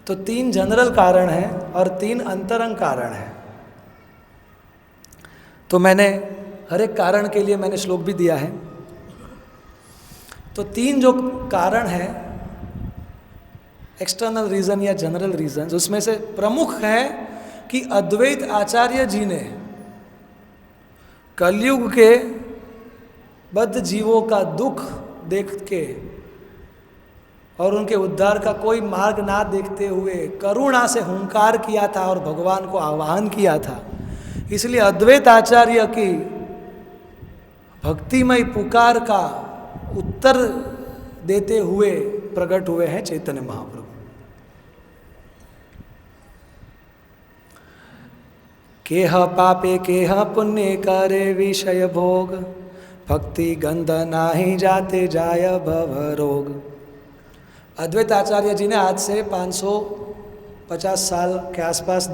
तो 3 जनरल कारण हैं और 3 अंतरंग कारण हैं। तो मैंने हर एक कारण के लिए मैंने श्लोक भी दिया है। तो 3 जो कारण हैं, एक्सटर्नल रीजन या जनरल रीजन, उसमें से प्रमुख है कि अद्वैत आचार्य जी ने कलयुग के बद्ध जीवों का दुख देख के और उनके उद्धार का कोई मार्ग ना देखते हुए करुणा से हुंकार किया था और भगवान को आह्वान किया था। इसलिए अद्वैत आचार्य की भक्तिमय पुकार का उत्तर देते हुए प्रकट हुए हैं चैतन्य महाप्रभु। केह पापे केह पुण्य करे विषय भोग, भक्ति गंध नाही जाते जाय भव रोग। अद्वैत आचार्य जी ने आज से 550 साल के आसपास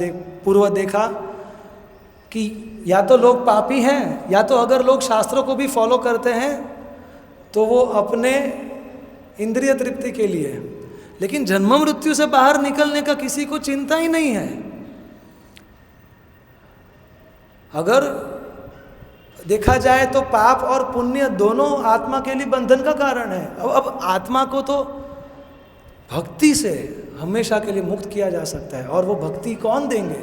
पूर्व देखा कि या तो लोग पापी हैं, या तो अगर लोग शास्त्रों को भी फॉलो करते हैं तो वो अपने इंद्रिय तृप्ति के लिए, लेकिन जन्म मृत्यु से बाहर निकलने का किसी को चिंता ही नहीं है। अगर देखा जाए तो पाप और पुण्य दोनों आत्मा के लिए बंधन का कारण है। अब आत्मा को तो भक्ति से हमेशा के लिए मुक्त किया जा सकता है, और वो भक्ति कौन देंगे?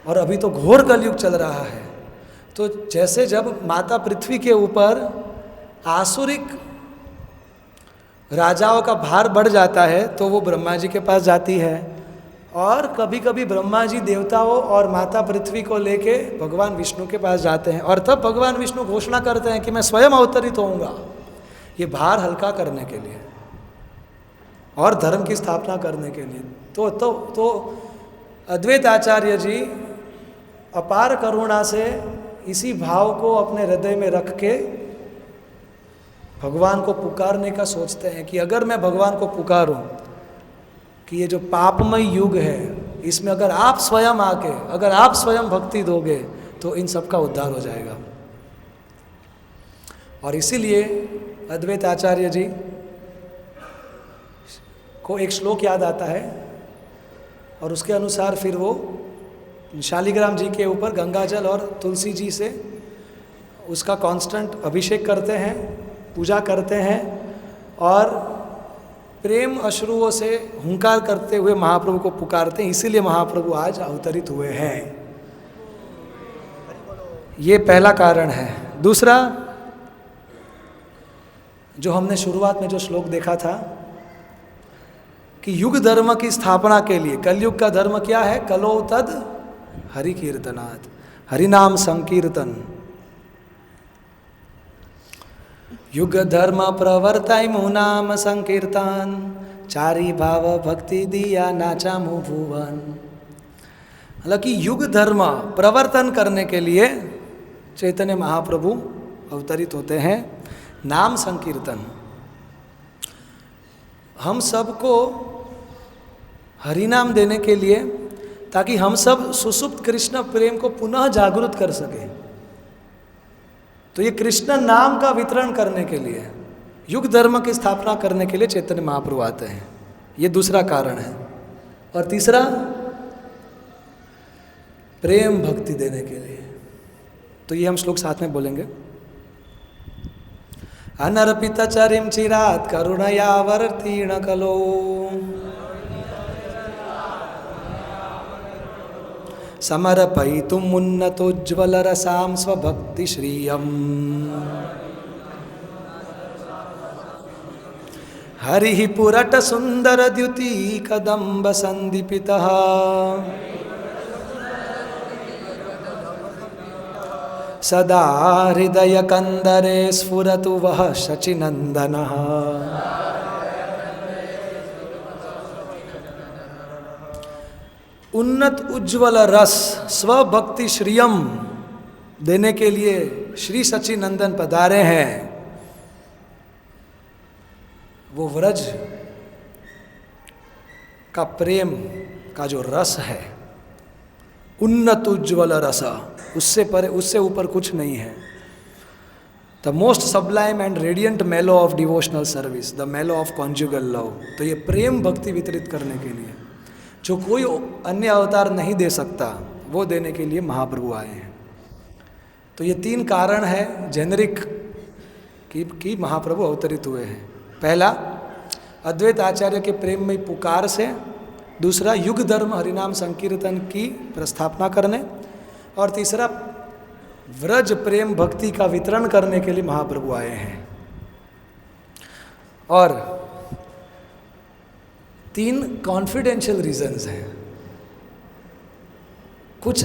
और अभी तो घोर कलयुग चल रहा है। तो जैसे जब माता पृथ्वी के ऊपर आसुरिक राजाओं का भार बढ़ जाता है तो वो ब्रह्मा जी के पास जाती है, और कभी कभी ब्रह्मा जी देवताओं और माता पृथ्वी को लेके भगवान विष्णु के पास जाते हैं, और तब भगवान विष्णु घोषणा करते हैं कि मैं स्वयं अवतरित होऊंगा, ये भार हल्का करने के लिए और धर्म की स्थापना करने के लिए। तो अद्वैत आचार्य जी अपार करुणा से इसी भाव को अपने हृदय में रख के भगवान को पुकारने का सोचते हैं कि अगर मैं भगवान को पुकारूं कि ये जो पापमय युग है इसमें अगर आप स्वयं आके, अगर आप स्वयं भक्ति दोगे तो इन सब का उद्धार हो जाएगा। और इसीलिए अद्वैत आचार्य जी को एक श्लोक याद आता है, और उसके अनुसार फिर वो शालिग्राम जी के ऊपर गंगाजल और तुलसी जी से उसका कांस्टेंट अभिषेक करते हैं, पूजा करते हैं, और प्रेम अश्रुओं से हुंकार करते हुए महाप्रभु को पुकारते हैं। इसीलिए महाप्रभु आज अवतरित हुए हैं। ये पहला कारण है। दूसरा, जो हमने शुरुआत में जो श्लोक देखा था कि युग धर्म की स्थापना के लिए, कलयुग का धर्म क्या है? कलो तद हरि कीर्तनात्, हरिनाम संकीर्तन। युग धर्म प्रवर्ताय मुनाम संकीर्तन, चारी भाव भक्ति दिया नाचा भुवन। हालांकि युग धर्म प्रवर्तन करने के लिए चैतन्य महाप्रभु अवतरित होते हैं। नाम संकीर्तन, हम सबको हरिनाम देने के लिए, ताकि हम सब सुसुप्त कृष्ण प्रेम को पुनः जागृत कर सकें। तो ये कृष्ण नाम का वितरण करने के लिए, युग धर्म की स्थापना करने के लिए चैतन्य महाप्रभु आते हैं। ये दूसरा कारण है। और तीसरा, प्रेम भक्ति देने के लिए। तो ये हम श्लोक साथ में बोलेंगे। अनर्पित चरिम चिरात करुणया वर्तीर्ण कलो, समर्पयितुम् उन्नतोज्ज्वल रसां स्वभक्ति श्रियम्, हरिः पुरट सुंदर द्युति कदम्ब संदीपितः, सदा हृदय कंदरे स्फुरतु वह शचिनंदनः। उन्नत उज्ज्वल रस स्वभक्ति श्रियम, देने के लिए श्री सच्चिनंदन पधारे हैं, वो व्रज का प्रेम का जो रस है, उन्नत उज्ज्वल रस, उससे ऊपर कुछ नहीं है। The most sublime and radiant मेलो ऑफ डिवोशनल सर्विस, द मेलो ऑफ कॉन्जुगल लव। तो ये प्रेम भक्ति वितरित करने के लिए जो कोई अन्य अवतार नहीं दे सकता, वो देने के लिए महाप्रभु आए हैं। तो ये 3 कारण है जेनरिक कि महाप्रभु अवतरित हुए हैं। पहला, अद्वैत आचार्य के प्रेम में पुकार से। दूसरा, युग धर्म हरिनाम संकीर्तन की प्रस्थापना करने। और तीसरा, व्रज प्रेम भक्ति का वितरण करने के लिए महाप्रभु आए हैं। और 3 कॉन्फिडेंशियल रीजंस हैं, कुछ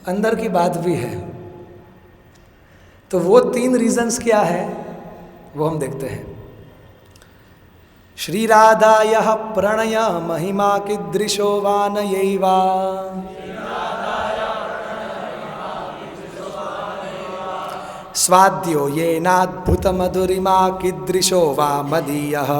अंदर की बात भी है। तो वो 3 रीजंस क्या है वो हम देखते हैं। श्री राधायः प्रणय महिमा कीदृशो वा नयैवा, स्वाद्यो येनाद्भुत मधुरिमा कीदृशो वा मदीयः,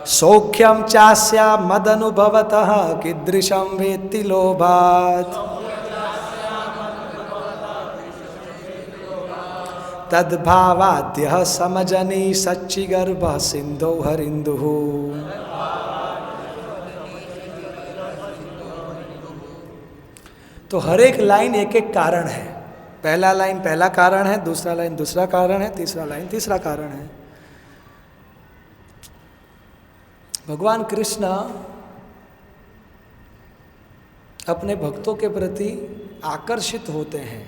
सौख्यम चास्या मदनुभवतः कीदृशं वेत्ति लोभात्, तद्भावाद्यः समजनी सच्चिगर्भः सिन्धौ हरिन्दुः। तो हर एक लाइन एक एक कारण है। पहला लाइन पहला कारण है, दूसरा लाइन दूसरा कारण है, तीसरा लाइन तीसरा कारण है। भगवान कृष्ण अपने भक्तों के प्रति आकर्षित होते हैं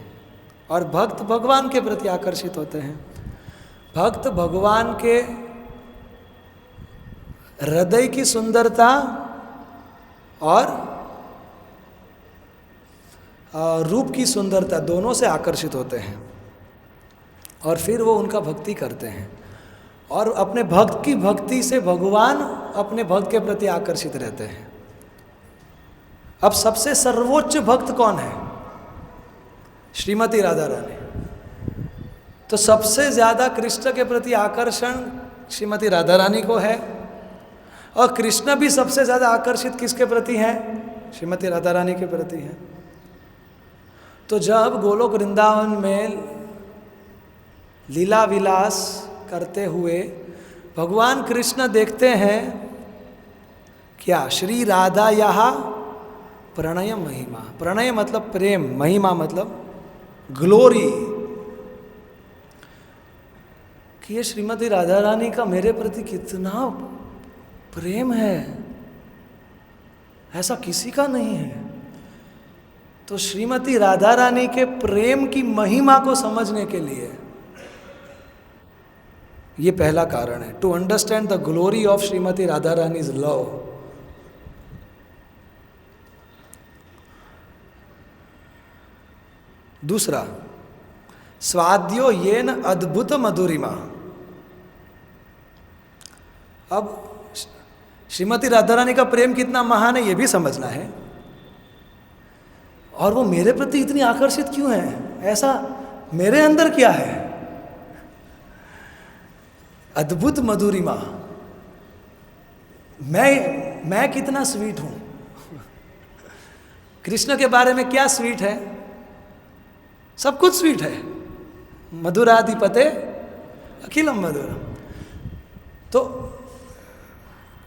और भक्त भगवान के प्रति आकर्षित होते हैं। भक्त भगवान के हृदय की सुंदरता और रूप की सुंदरता दोनों से आकर्षित होते हैं और फिर वो उनका भक्ति करते हैं। और अपने भक्त की भक्ति से भगवान अपने भक्त के प्रति आकर्षित रहते हैं। अब सबसे सर्वोच्च भक्त कौन है? श्रीमती राधा रानी। तो सबसे ज़्यादा कृष्ण के प्रति आकर्षण श्रीमती राधा रानी को है और कृष्ण भी सबसे ज़्यादा आकर्षित किसके प्रति हैं? श्रीमती राधा रानी के प्रति हैं। तो जब गोलोक वृंदावन में लीला विलास करते हुए भगवान कृष्ण देखते हैं क्या? श्री राधा यहाँ प्रणय महिमा। प्रणय मतलब प्रेम, महिमा मतलब ग्लोरी, कि ये श्रीमती राधा रानी का मेरे प्रति कितना प्रेम है, ऐसा किसी का नहीं है। तो श्रीमती राधा रानी के प्रेम की महिमा को समझने के लिए ये पहला कारण है, to understand the glory of Shrimati Radha Rani's love. दूसरा, स्वाद्यो येन अद्भुत मधुरिमा। अब श्रीमती राधा रानी का प्रेम कितना महान है ये भी समझना है, और वो मेरे प्रति इतनी आकर्षित क्यों है, ऐसा मेरे अंदर क्या है? अद्भुत मधुरिमा, मैं कितना स्वीट हूं। कृष्ण के बारे में क्या स्वीट है? सब कुछ स्वीट है। मधुराधिपते अखिलम मधुरम। तो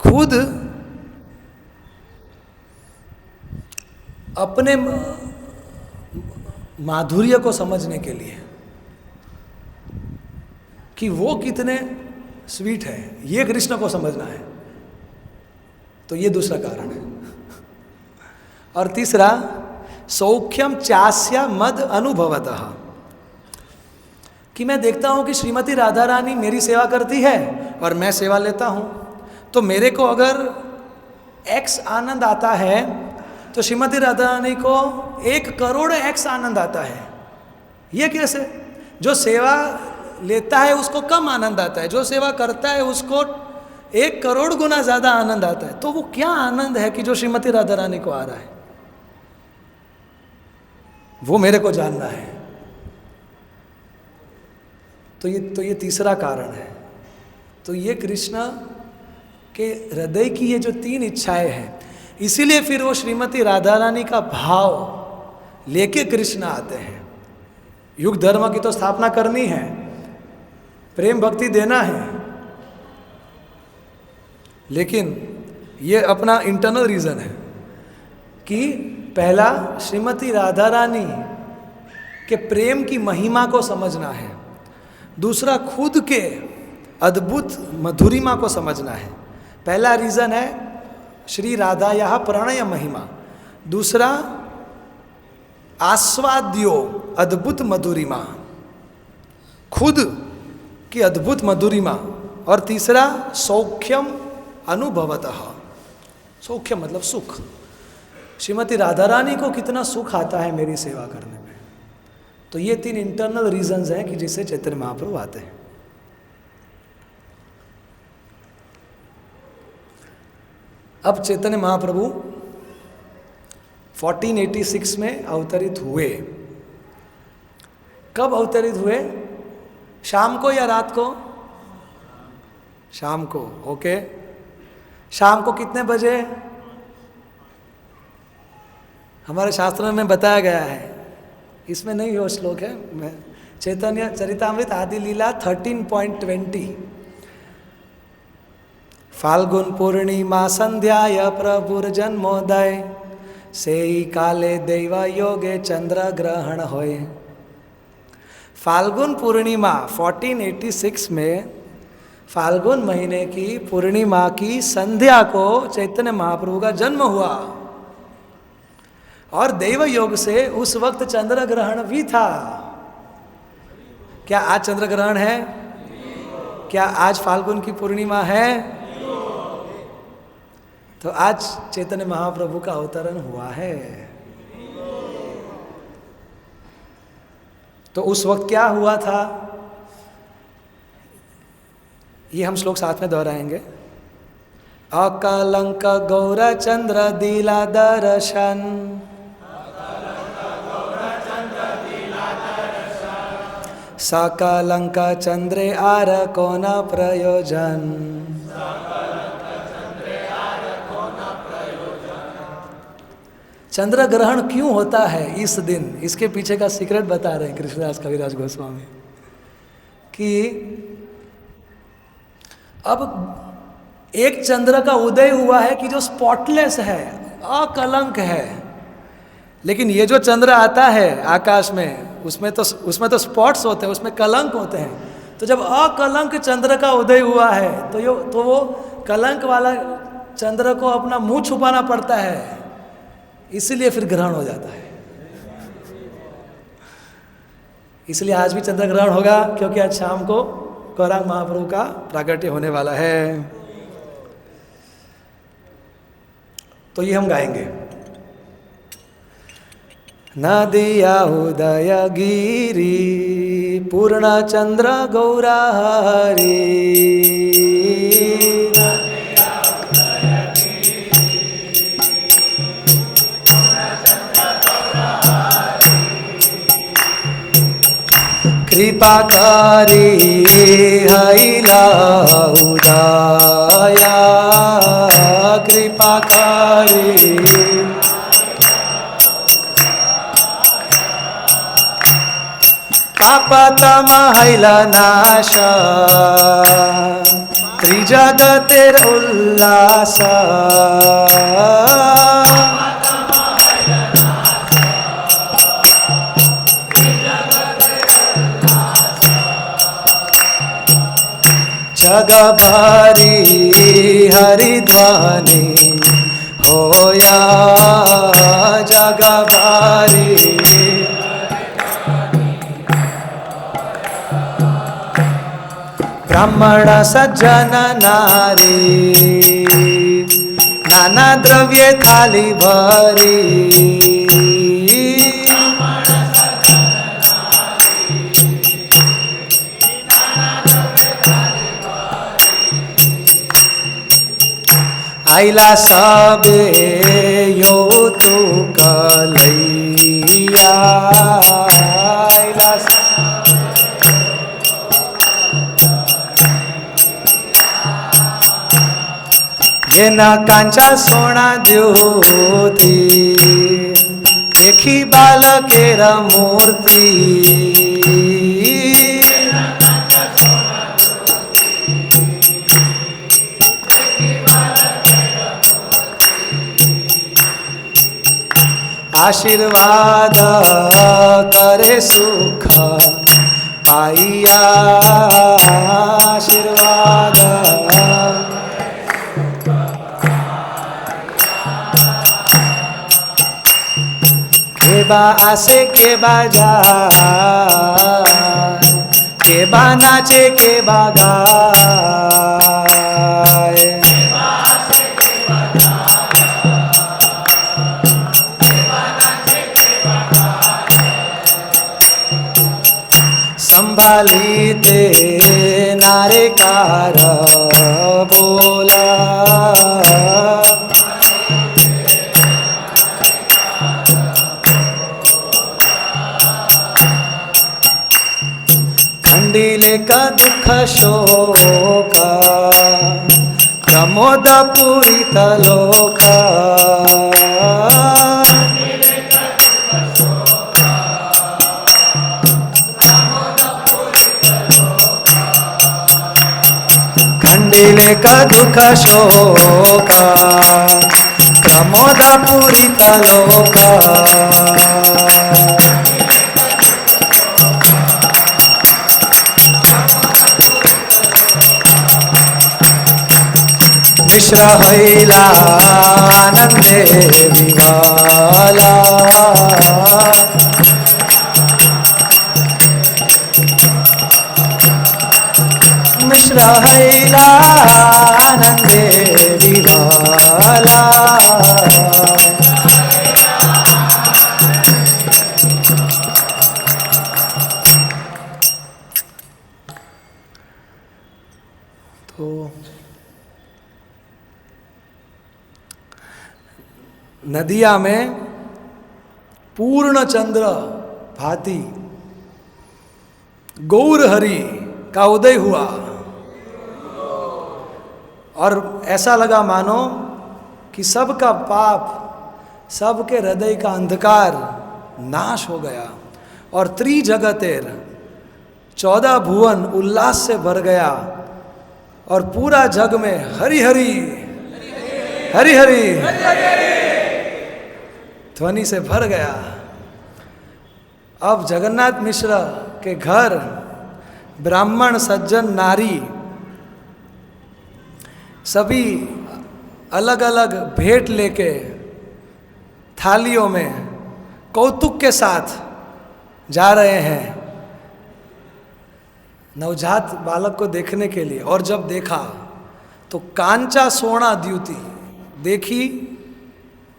खुद अपने माधुर्य को समझने के लिए कि वो कितने स्वीट है, ये कृष्ण को समझना है। तो ये दूसरा कारण है। और तीसरा, सौख्यम चास्या मद अनुभवतः, कि मैं देखता हूं कि श्रीमती राधा रानी मेरी सेवा करती है और मैं सेवा लेता हूं, तो मेरे को अगर एक्स आनंद आता है तो श्रीमती राधा रानी को 1 करोड़ एक्स आनंद आता है। ये कैसे? जो सेवा लेता है उसको कम आनंद आता है, जो सेवा करता है उसको 1 करोड़ गुना ज्यादा आनंद आता है। तो वो क्या आनंद है कि जो श्रीमती राधा रानी को आ रहा है, वो मेरे को जानना है। तो ये तीसरा कारण है। तो ये कृष्ण के हृदय की ये जो 3 इच्छाएं हैं, इसीलिए फिर वो श्रीमती राधा रानी का भाव लेके कृष्ण आते हैं। युग धर्म की तो स्थापना करनी है, प्रेम भक्ति देना है, लेकिन ये अपना इंटरनल रीजन है कि पहला श्रीमती राधा रानी के प्रेम की महिमा को समझना है, दूसरा खुद के अद्भुत मधुरिमा को समझना है। पहला रीजन है श्री राधा यह प्रणय महिमा, दूसरा आस्वाद्यो अद्भुत मधुरिमा, खुद की अद्भुत मधुरिमा, और तीसरा सौख्यम अनुभवतः। सौख्यम मतलब सुख। श्रीमती राधा रानी को कितना सुख आता है मेरी सेवा करने में। तो ये 3 इंटरनल रीजंस हैं कि जिससे चैतन्य महाप्रभु आते हैं। अब चैतन्य महाप्रभु 1486 में अवतरित हुए। कब अवतरित हुए? शाम को या रात को? शाम को। ओके, शाम को कितने बजे? हमारे शास्त्रों में बताया गया है, इसमें नहीं हो श्लोक है, मैं चैतन्य चरितामृत आदि लीला 13.20। फाल्गुन पूर्णिमा संध्याय प्रभुर जन्मोदय, सेई काले दैव योगे चंद्र ग्रहण होए। फाल्गुन पूर्णिमा 1486 में फाल्गुन महीने की पूर्णिमा की संध्या को चैतन्य महाप्रभु का जन्म हुआ, और दैव योग से उस वक्त चंद्र ग्रहण भी था। क्या आज चंद्र ग्रहण है? क्या आज फाल्गुन की पूर्णिमा है? तो आज चैतन्य महाप्रभु का अवतरण हुआ है। तो उस वक्त क्या हुआ था, ये हम श्लोक साथ में दोहराएंगे। अकलंक गौर चंद्र दिला दर्शन, सकलंक चंद्रे आर कौन प्रयोजन। चंद्र ग्रहण क्यों होता है इस दिन, इसके पीछे का सीक्रेट बता रहे हैं कृष्णदास कविराज गोस्वामी कि अब एक चंद्र का उदय हुआ है कि जो स्पॉटलेस है, अकलंक है। लेकिन ये जो चंद्र आता है आकाश में, उसमें तो स्पॉट्स होते हैं, उसमें कलंक होते हैं। तो जब अकलंक चंद्र का उदय हुआ है तो वो कलंक वाला चंद्र को अपना मुंह छुपाना पड़ता है, इसलिए फिर ग्रहण हो जाता है। इसलिए आज भी चंद्र ग्रहण होगा, क्योंकि आज शाम को गौरांग महाप्रभु का प्रागट्य होने वाला है। तो ये हम गाएंगे। नदिया उदय गिरी पूर्ण चंद्र गौरा हरि, कृपा करी हैला उदया, कृपा करी पापतम हैला नाश, त्रिजगतेर उल्लास। जगभरी हरिध्वनि होया, जगभरी ब्राह्मण सज्जन नारी, नाना द्रव्य थाली भरी। आइला सबे यौतुक लैया आइला जेना कांचा सोना द्योती देखी बालकेर मूर्ति आशीर्वाद करे सुख पाइया आशीर्वाद केबा आसे केबा जाए केबा नाचे केबा गाए संभालीते नारे कार बोला खंडिले का दुख शोक प्रमोद पूरित लोक खंडिले का दुख शोक प्रमोद पूरित लोक मिश्र हईला आनंदे विगाला मिश्र हईला आनंदे विगाला तो नदिया में पूर्ण चंद्र भांति गौर हरि का उदय हुआ और ऐसा लगा मानो कि सबका पाप सबके हृदय का अंधकार नाश हो गया और त्रिजगतेर 14 भुवन उल्लास से भर गया और पूरा जग में हरि हरि हरि हरि ध्वनि से भर गया। अब जगन्नाथ मिश्र के घर ब्राह्मण सज्जन नारी सभी अलग अलग भेंट लेके थालियों में कौतुक के साथ जा रहे हैं नवजात बालक को देखने के लिए। और जब देखा तो कांचा सोना द्युति देखी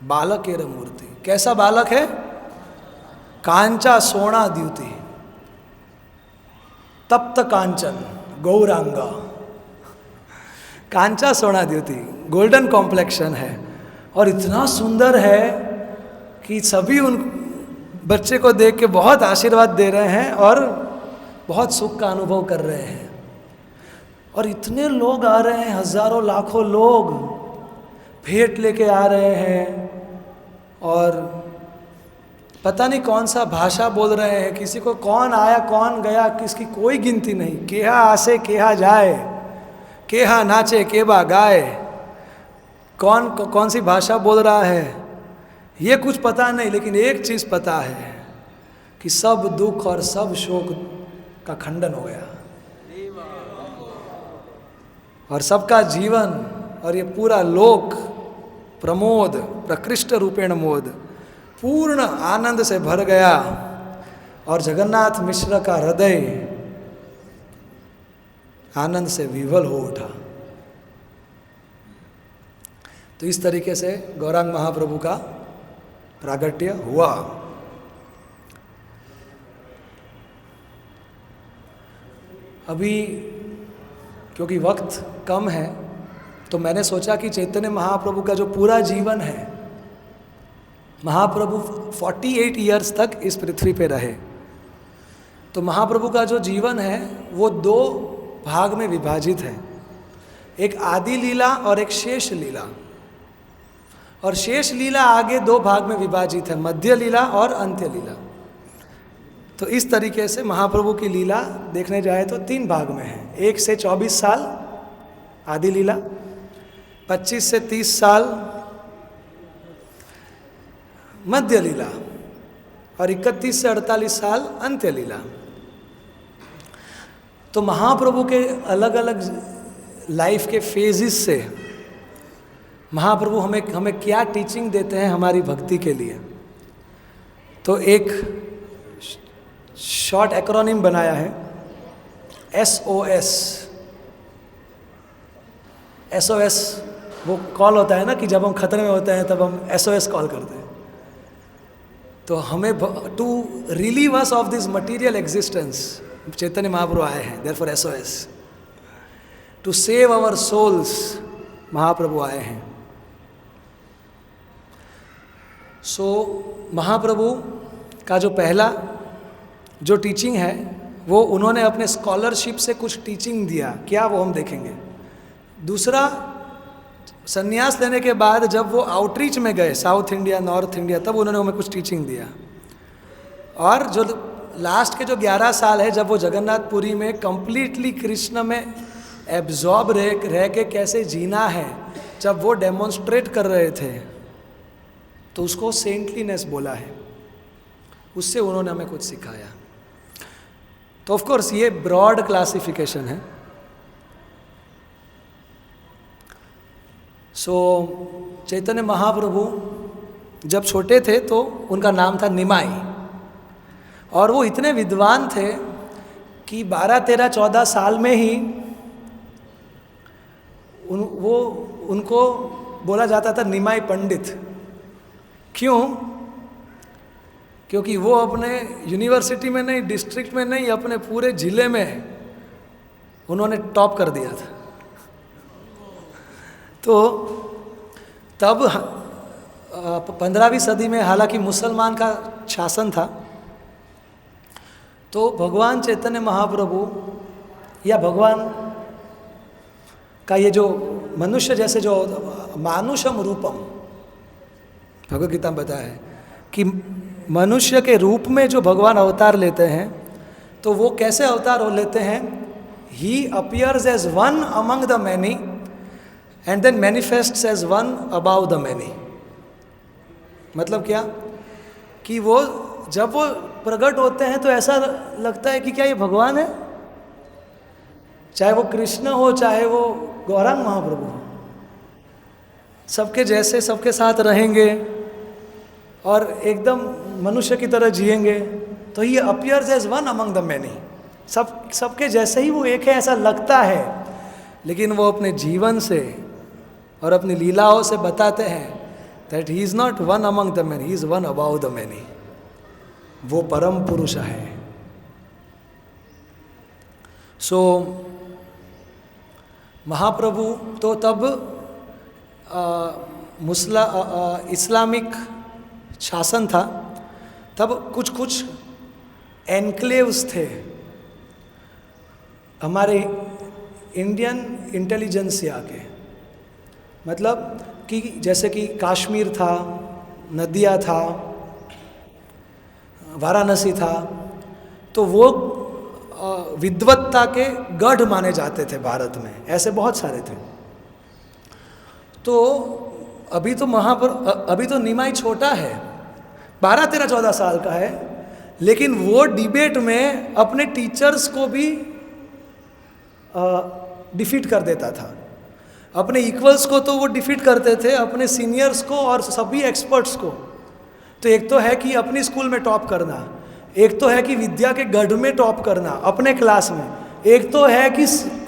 बालक एवं मूर्ति। कैसा बालक है? कांचा सोना द्युति तप्त कांचन गौरांग। कांचा सोना द्युति गोल्डन कॉम्प्लेक्शन है और इतना सुंदर है कि सभी उन बच्चे को देख के बहुत आशीर्वाद दे रहे हैं और बहुत सुख का अनुभव कर रहे हैं। और इतने लोग आ रहे हैं, हजारों लाखों लोग भेंट लेके आ रहे हैं और पता नहीं कौन सा भाषा बोल रहे हैं। किसी को कौन आया कौन गया किसकी कोई गिनती नहीं। केहा आसे केहा जाए, केहा नाचे केबा गाए, कौन सी भाषा बोल रहा है ये कुछ पता नहीं, लेकिन एक चीज़ पता है कि सब दुख और सब शोक का खंडन हो गया और सबका जीवन और ये पूरा लोक प्रमोद प्रकृष्ट रूपेण मोद पूर्ण आनंद से भर गया और जगन्नाथ मिश्र का हृदय आनंद से विवल हो उठा। तो इस तरीके से गौरांग महाप्रभु का प्रागट्य हुआ। अभी क्योंकि वक्त कम है तो मैंने सोचा कि चैतन्य महाप्रभु का जो पूरा जीवन है, महाप्रभु 48 ईयर्स तक इस पृथ्वी पे रहे, तो महाप्रभु का जो जीवन है वो 2 भाग में विभाजित है, एक आदि लीला और एक शेष लीला। और शेष लीला आगे 2 भाग में विभाजित है, मध्य लीला और अंत्य लीला। तो इस तरीके से महाप्रभु की लीला देखने जाए तो 3 भाग में है। 1 से 24 साल आदि लीला, 25 से 30 साल मध्य लीला और 31 से 48 साल अंत्य लीला। तो महाप्रभु के अलग अलग लाइफ के फेजेस से महाप्रभु हमें क्या टीचिंग देते हैं हमारी भक्ति के लिए। तो एक शॉर्ट एक्रोनिम बनाया है, SOS। SOS वो कॉल होता है ना कि जब हम खतरे में होते हैं तब हम SOS कॉल करते हैं। तो हमें to relieve us of this material existence Chaitanya Mahaprabhu आए हैं, therefore SOS। To save our souls Mahaprabhu आए हैं। सो महाप्रभु का जो पहला जो टीचिंग है वो उन्होंने अपने स्कॉलरशिप से कुछ टीचिंग दिया, क्या वो हम देखेंगे। दूसरा, संन्यास लेने के बाद जब वो आउटरीच में गए साउथ इंडिया, नॉर्थ इंडिया, तब उन्होंने हमें कुछ टीचिंग दिया। और जो लास्ट के जो 11 साल है, जब वो जगन्नाथपुरी में कंप्लीटली कृष्ण में एब्जॉर्ब रह के कैसे जीना है, जब वो डेमोन्स्ट्रेट कर रहे थे, तो उसको सेंटलीनेस बोला है। उससे उन्होंने हमें कुछ सिखाया। तो ऑफ कोर्स ये ब्रॉड क्लासिफिकेशन है। सो चैतन्य महाप्रभु जब छोटे थे तो उनका नाम था निमाई, और वो इतने विद्वान थे कि 12, 13, 14 साल में ही उनको बोला जाता था निमाई पंडित। क्यों? क्योंकि वो अपने यूनिवर्सिटी में नहीं, डिस्ट्रिक्ट में नहीं, अपने पूरे जिले में उन्होंने टॉप कर दिया था। तो तब 15वीं सदी में हालांकि मुसलमान का शासन था, तो भगवान चैतन्य महाप्रभु या भगवान का ये जो मनुष्य जैसे जो मानुषम रूपम, भगवद गीता में बताया है कि मनुष्य के रूप में जो भगवान अवतार लेते हैं, तो वो कैसे अवतार लेते हैं। He appears as one among the many and then manifests as one above the many. मतलब क्या कि वो जब वो प्रकट होते हैं तो ऐसा लगता है कि क्या ये भगवान है, चाहे वो कृष्ण हो, चाहे वो गौरांग महाप्रभु हो, सबके जैसे सबके साथ रहेंगे और एकदम मनुष्य की तरह जिएंगे। तो ये appears as one among the many, सबके जैसे ही वो एक है ऐसा लगता है, लेकिन वो अपने जीवन से और अपनी लीलाओं से बताते हैं that he is not one among the many, he is one above the many. वो परम पुरुष है। सो महाप्रभु तो तब इस्लामिक शासन था, तब कुछ कुछ एनक्लेव्स थे हमारे इंडियन इंटेलिजेंसिया के। मतलब कि जैसे कि कश्मीर था, नदिया था, वाराणसी था, तो वो विद्वत्ता के गढ़ माने जाते थे भारत में, ऐसे बहुत सारे थे। तो अभी तो निमाई छोटा है, 12, 13, 14 साल का है, लेकिन वो डिबेट में अपने टीचर्स को भी डिफीट कर देता था। अपने इक्वल्स को तो वो डिफीट करते थे, अपने सीनियर्स को और सभी एक्सपर्ट्स को। तो एक तो है कि अपनी स्कूल में टॉप करना, एक तो है कि विद्या के गढ़ में टॉप करना अपने क्लास में, एक तो है कि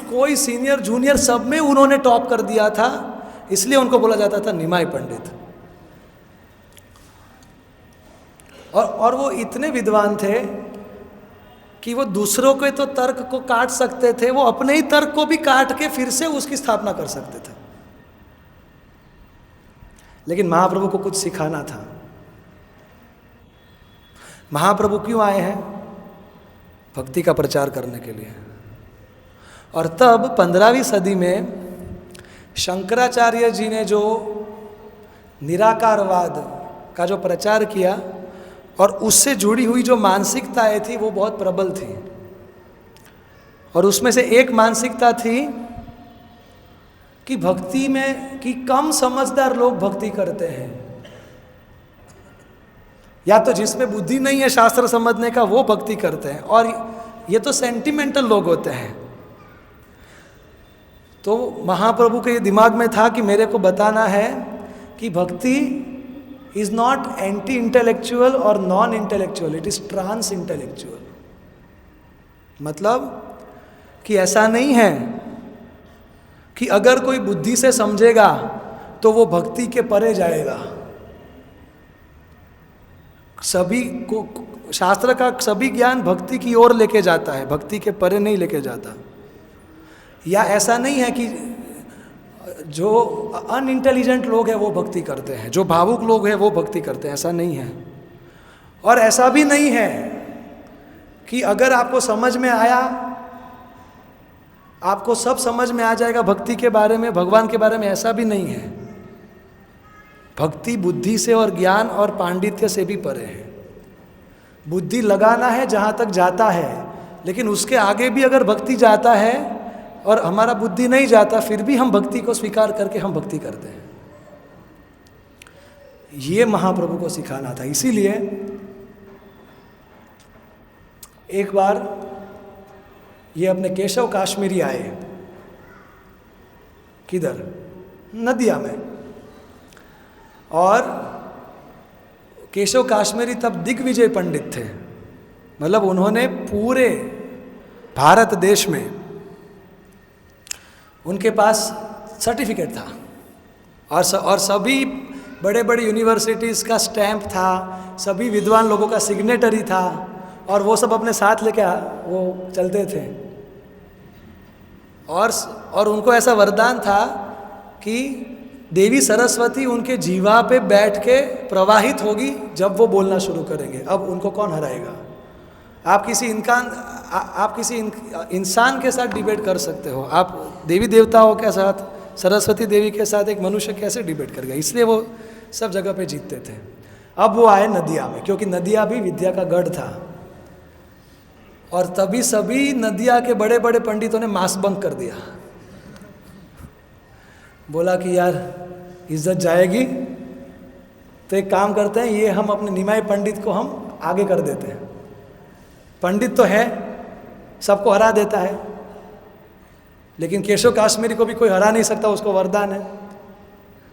कोई सीनियर जूनियर सब में उन्होंने टॉप कर दिया था, इसलिए उनको बोला जाता था निमाई पंडित। और वो इतने विद्वान थे कि वो दूसरों के तो तर्क को काट सकते थे, वो अपने ही तर्क को भी काट के फिर से उसकी स्थापना कर सकते थे। लेकिन महाप्रभु को कुछ सिखाना था। महाप्रभु क्यों आए हैं? भक्ति का प्रचार करने के लिए। और तब 15वीं सदी में शंकराचार्य जी ने जो निराकारवाद का जो प्रचार किया और उससे जुड़ी हुई जो मानसिकताएं थी वो बहुत प्रबल थी। और उसमें से एक मानसिकता थी कि भक्ति में कि कम समझदार लोग भक्ति करते हैं, या तो जिसमें बुद्धि नहीं है शास्त्र समझने का वो भक्ति करते हैं, और ये तो सेंटिमेंटल लोग होते हैं। तो महाप्रभु के दिमाग में था कि मेरे को बताना है कि bhakti is not anti intellectual और non intellectual, it is trans intellectual. मतलब कि ऐसा नहीं है कि अगर कोई बुद्धि से समझेगा तो वो भक्ति के परे जाएगा। सभी को शास्त्र का सभी ज्ञान भक्ति की ओर लेके जाता है, भक्ति के परे नहीं लेके जाता। या ऐसा नहीं है कि जो अनइंटेलिजेंट लोग हैं वो भक्ति करते हैं, जो भावुक लोग हैं वो भक्ति करते हैं, ऐसा नहीं है। और ऐसा भी नहीं है कि अगर आपको समझ में आया, आपको सब समझ में आ जाएगा भक्ति के बारे में, भगवान के बारे में, ऐसा भी नहीं है। भक्ति बुद्धि से और ज्ञान और पांडित्य से भी परे है। बुद्धि लगाना है जहाँ तक जाता है, लेकिन उसके आगे भी अगर भक्ति जाता है और हमारा बुद्धि नहीं जाता, फिर भी हम भक्ति को स्वीकार करके हम भक्ति करते हैं। ये महाप्रभु को सिखाना था। इसीलिए एक बार ये अपने केशव काश्मीरी आए, किधर? नदिया में। और केशव काश्मीरी तब दिग्विजय पंडित थे, मतलब उन्होंने पूरे भारत देश में उनके पास सर्टिफिकेट था और सभी बड़े बड़े यूनिवर्सिटीज़ का स्टैंप था, सभी विद्वान लोगों का सिग्नेटरी था, और वो सब अपने साथ लेके वो चलते थे। और उनको ऐसा वरदान था कि देवी सरस्वती उनके जीवा पे बैठ के प्रवाहित होगी जब वो बोलना शुरू करेंगे। अब उनको कौन हराएगा? आप किसी इंसान के साथ डिबेट कर सकते हो, आप देवी देवताओं के साथ, सरस्वती देवी के साथ एक मनुष्य कैसे डिबेट करेगा? इसलिए वो सब जगह पे जीतते थे। अब वो आए नदिया में, क्योंकि नदिया भी विद्या का गढ़ था। और तभी सभी नदिया के बड़े बड़े पंडितों ने मास बंक कर दिया। बोला कि यार इज्जत जाएगी, तो एक काम करते हैं, ये हम अपने निमाई पंडित को हम आगे कर देते हैं। पंडित तो है, सबको हरा देता है, लेकिन केशव काश्मीरी को भी कोई हरा नहीं सकता, उसको वरदान है।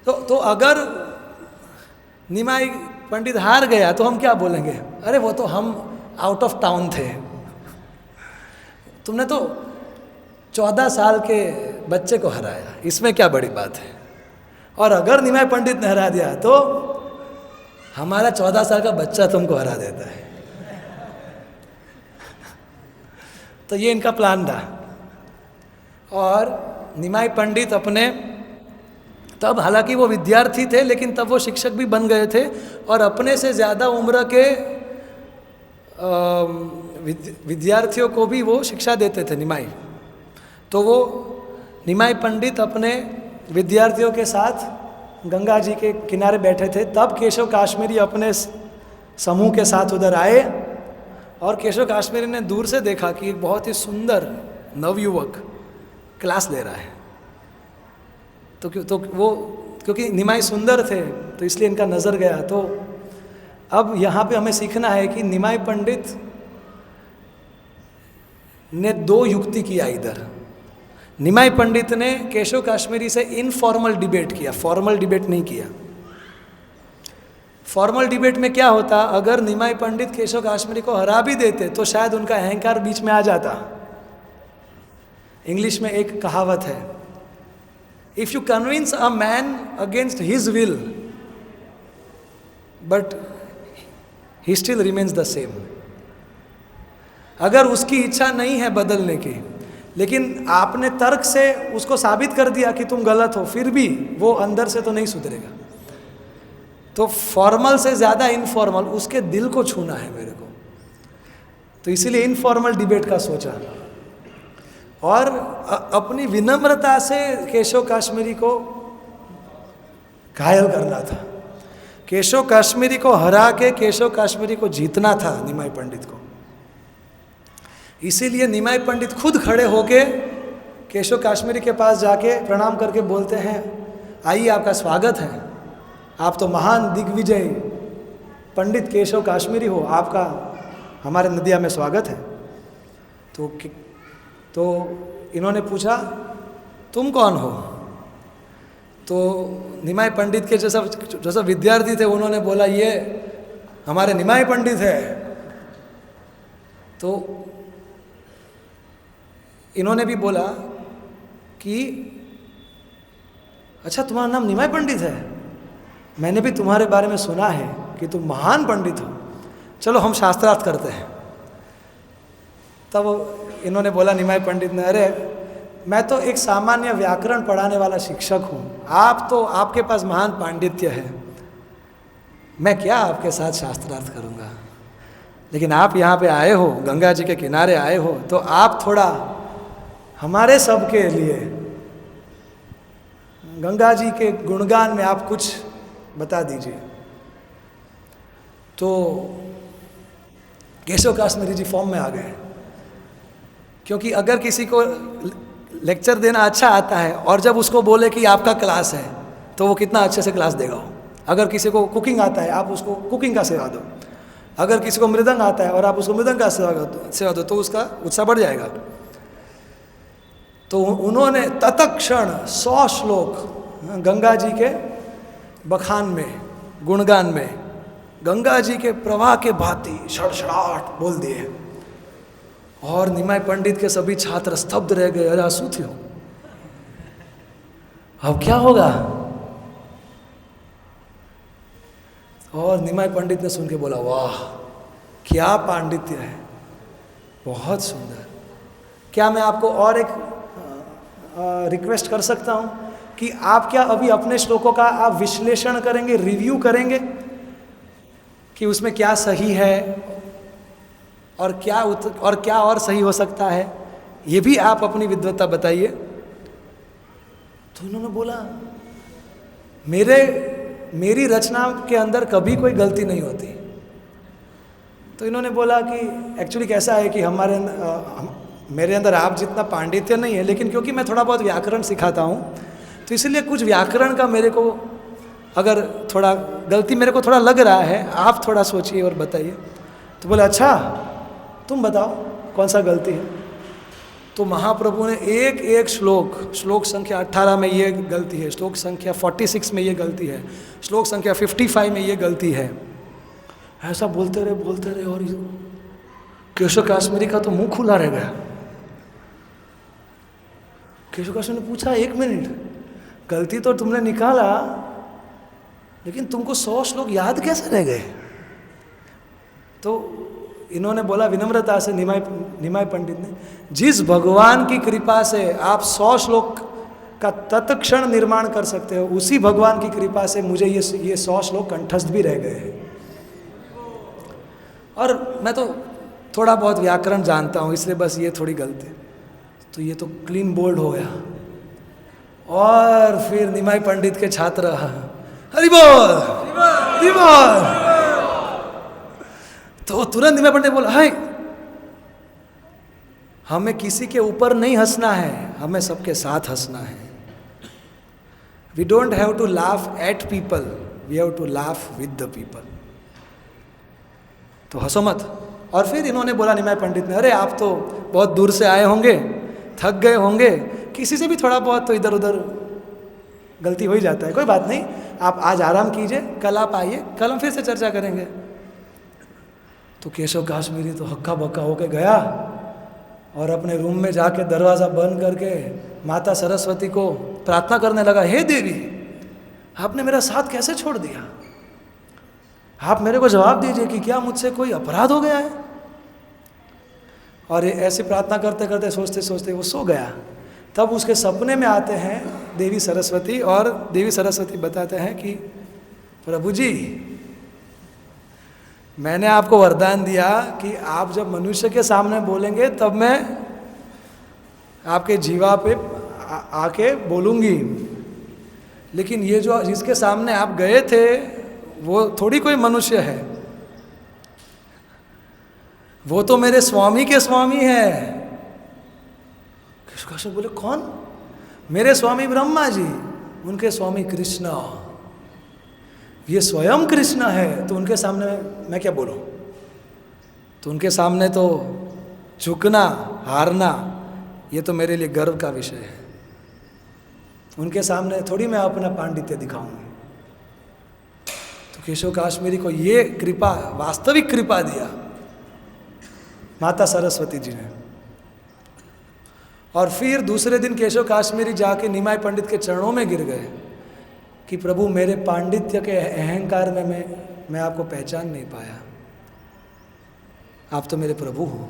तो अगर निमाई पंडित हार गया तो हम क्या बोलेंगे? अरे वो तो हम आउट ऑफ टाउन थे, तुमने तो 14 साल के बच्चे को हराया, इसमें क्या बड़ी बात है? और अगर निमाई पंडित ने हरा दिया तो हमारा 14 साल का बच्चा तुमको हरा देता है। तो ये इनका प्लान था। और निमाई पंडित अपने, तब हालांकि वो विद्यार्थी थे, लेकिन तब वो शिक्षक भी बन गए थे, और अपने से ज़्यादा उम्र के विद्यार्थियों को भी वो शिक्षा देते थे निमाई। तो वो निमाई पंडित अपने विद्यार्थियों के साथ गंगा जी के किनारे बैठे थे। तब केशव काश्मीरी अपने समूह के साथ उधर आए, और केशव काश्मीरी ने दूर से देखा कि एक बहुत ही सुंदर नवयुवक क्लास ले रहा है। तो वो क्योंकि निमाई सुंदर थे तो इसलिए इनका नज़र गया। तो अब यहाँ पे हमें सीखना है कि निमाई पंडित ने 2 युक्ति किया इधर। निमाई पंडित ने केशव काश्मीरी से इनफॉर्मल डिबेट किया, फॉर्मल डिबेट नहीं किया। फॉर्मल डिबेट में क्या होता, अगर निमाई पंडित केशव काश्मीरी को हरा भी देते तो शायद उनका अहंकार बीच में आ जाता। इंग्लिश में एक कहावत है, if you convince a man against his will but he still remains the same. अगर उसकी इच्छा नहीं है बदलने की, लेकिन आपने तर्क से उसको साबित कर दिया कि तुम गलत हो, फिर भी वो अंदर से तो नहीं सुधरेगा। तो फॉर्मल से ज़्यादा इनफॉर्मल उसके दिल को छूना है मेरे को, तो इसीलिए इनफॉर्मल डिबेट का सोचा और अपनी विनम्रता से केशव काश्मीरी को घायल करना था, केशव काश्मीरी को हरा के केशव काश्मीरी को जीतना था निमाई पंडित को। इसीलिए निमाई पंडित खुद खड़े होके केशव काश्मीरी के पास जाके प्रणाम करके बोलते हैं, आइए आपका स्वागत है, आप तो महान दिग्विजय पंडित केशव काश्मीरी हो, आपका हमारे नदिया में स्वागत है। तो इन्होंने पूछा तुम कौन हो? तो निमाई पंडित के जैसा विद्यार्थी थे उन्होंने बोला ये हमारे निमाई पंडित है। तो इन्होंने भी बोला कि अच्छा तुम्हारा नाम निमाई पंडित है, मैंने भी तुम्हारे बारे में सुना है कि तुम महान पंडित हो, चलो हम शास्त्रार्थ करते हैं। तब इन्होंने बोला निमाई पंडित ने, अरे मैं तो एक सामान्य व्याकरण पढ़ाने वाला शिक्षक हूँ, आप तो आपके पास महान पांडित्य है, मैं क्या आपके साथ शास्त्रार्थ करूँगा, लेकिन आप यहाँ पे आए हो, गंगा जी के किनारे आए हो, तो आप थोड़ा हमारे सब के लिए गंगा जी के गुणगान में आप कुछ बता दीजिए। तो केशव काश्मीरी जी फॉर्म में आ गए, क्योंकि अगर किसी को लेक्चर देना अच्छा आता है और जब उसको बोले कि आपका क्लास है तो वो कितना अच्छे से क्लास देगा। अगर किसी को कुकिंग आता है आप उसको कुकिंग का सेवा दो, अगर किसी को मृदंग आता है और आप उसको मृदंग का सेवा दो तो उसका उत्साह बढ़ जाएगा। तो उन्होंने तत्क्षण 100 श्लोक गंगा जी के बखान में, गुणगान में, गंगा जी के प्रवाह के भांति सड़सड़ाहट बोल दिए और निमाई पंडित के सभी छात्र स्तब्ध रह गए, अरे आंसू थे, अब क्या होगा? और निमाई पंडित ने सुन के बोला, वाह क्या पांडित्य है, बहुत सुंदर। क्या मैं आपको और एक रिक्वेस्ट कर सकता हूं कि आप क्या अभी अपने श्लोकों का आप विश्लेषण करेंगे, रिव्यू करेंगे कि उसमें क्या सही है और क्या और सही हो सकता है, ये भी आप अपनी विद्वत्ता बताइए। तो उन्होंने बोला मेरी रचना के अंदर कभी कोई गलती नहीं होती। तो इन्होंने बोला कि एक्चुअली कैसा है कि मेरे अंदर आप जितना पांडित्य नहीं है, लेकिन क्योंकि मैं थोड़ा बहुत व्याकरण सिखाता हूँ तो इसलिए कुछ व्याकरण का मेरे को अगर थोड़ा गलती मेरे को थोड़ा लग रहा है, आप थोड़ा सोचिए और बताइए। तो बोले अच्छा तुम बताओ कौन सा गलती है। तो महाप्रभु ने एक श्लोक संख्या 18 में ये गलती है, श्लोक संख्या 46 में ये गलती है, श्लोक संख्या 55 में ये गलती है, ऐसा बोलते रहे और केशव काश्मीरी का तो मुंह खुला रह गया। केशव काश्मीरी ने पूछा, एक मिनट, गलती तो तुमने निकाला लेकिन तुमको 100 श्लोक याद कैसे रह गए? तो इन्होंने बोला विनम्रता से, निमाई पंडित ने, जिस भगवान की कृपा से आप 100 श्लोक का तत्क्षण निर्माण कर सकते हो, उसी भगवान की कृपा से मुझे ये 100 श्लोक कंठस्थ भी रह गए हैं। और मैं तो थोड़ा बहुत व्याकरण जानता हूँ, इसलिए बस ये थोड़ी गलती। तो ये तो क्लीन बोल्ड हो गया। और फिर निमाई पंडित के छात्र हरि बोल, हरि बोल। तो तुरंत निमाई पंडित बोला, हाय हमें किसी के ऊपर नहीं हंसना है, हमें सबके साथ हंसना है। We don't have to laugh at people, we have to laugh with the people. तो हंसो मत। और फिर इन्होंने बोला निमाई पंडित ने, अरे आप तो बहुत दूर से आए होंगे, थक गए होंगे, किसी से भी थोड़ा बहुत तो इधर उधर गलती हो ही जाता है, कोई बात नहीं, आप आज आराम कीजिए, कल आप आइए, कल हम फिर से चर्चा करेंगे। तो केशव काश्मीरी तो हक्का बक्का होके गया और अपने रूम में जाके दरवाज़ा बंद करके माता सरस्वती को प्रार्थना करने लगा, हे देवी आपने मेरा साथ कैसे छोड़ दिया, आप मेरे को जवाब दीजिए कि क्या मुझसे कोई अपराध हो गया है। और ऐसी प्रार्थना करते करते सोचते सोचते वो सो गया। तब उसके सपने में आते हैं देवी सरस्वती, और देवी सरस्वती बताते हैं कि प्रभु जी, मैंने आपको वरदान दिया कि आप जब मनुष्य के सामने बोलेंगे तब मैं आपके जीवा पे आके बोलूंगी, लेकिन ये जो जिसके सामने आप गए थे वो थोड़ी कोई मनुष्य है, वो तो मेरे स्वामी के स्वामी है। कृष्ण बोले कौन? मेरे स्वामी ब्रह्मा जी, उनके स्वामी कृष्ण, ये स्वयं कृष्ण है, तो उनके सामने मैं क्या बोलूं? तो उनके सामने तो झुकना हारना ये तो मेरे लिए गर्व का विषय है। उनके सामने थोड़ी मैं अपना पांडित्य दिखाऊंगी। तो केशव काश्मीरी को ये कृपा, वास्तविक कृपा दिया माता सरस्वती जी ने। और फिर दूसरे दिन केशव काश्मीरी जाके निमाई पंडित के चरणों में गिर गए कि प्रभु मेरे पांडित्य के अहंकार में मैं आपको पहचान नहीं पाया, आप तो मेरे प्रभु हो।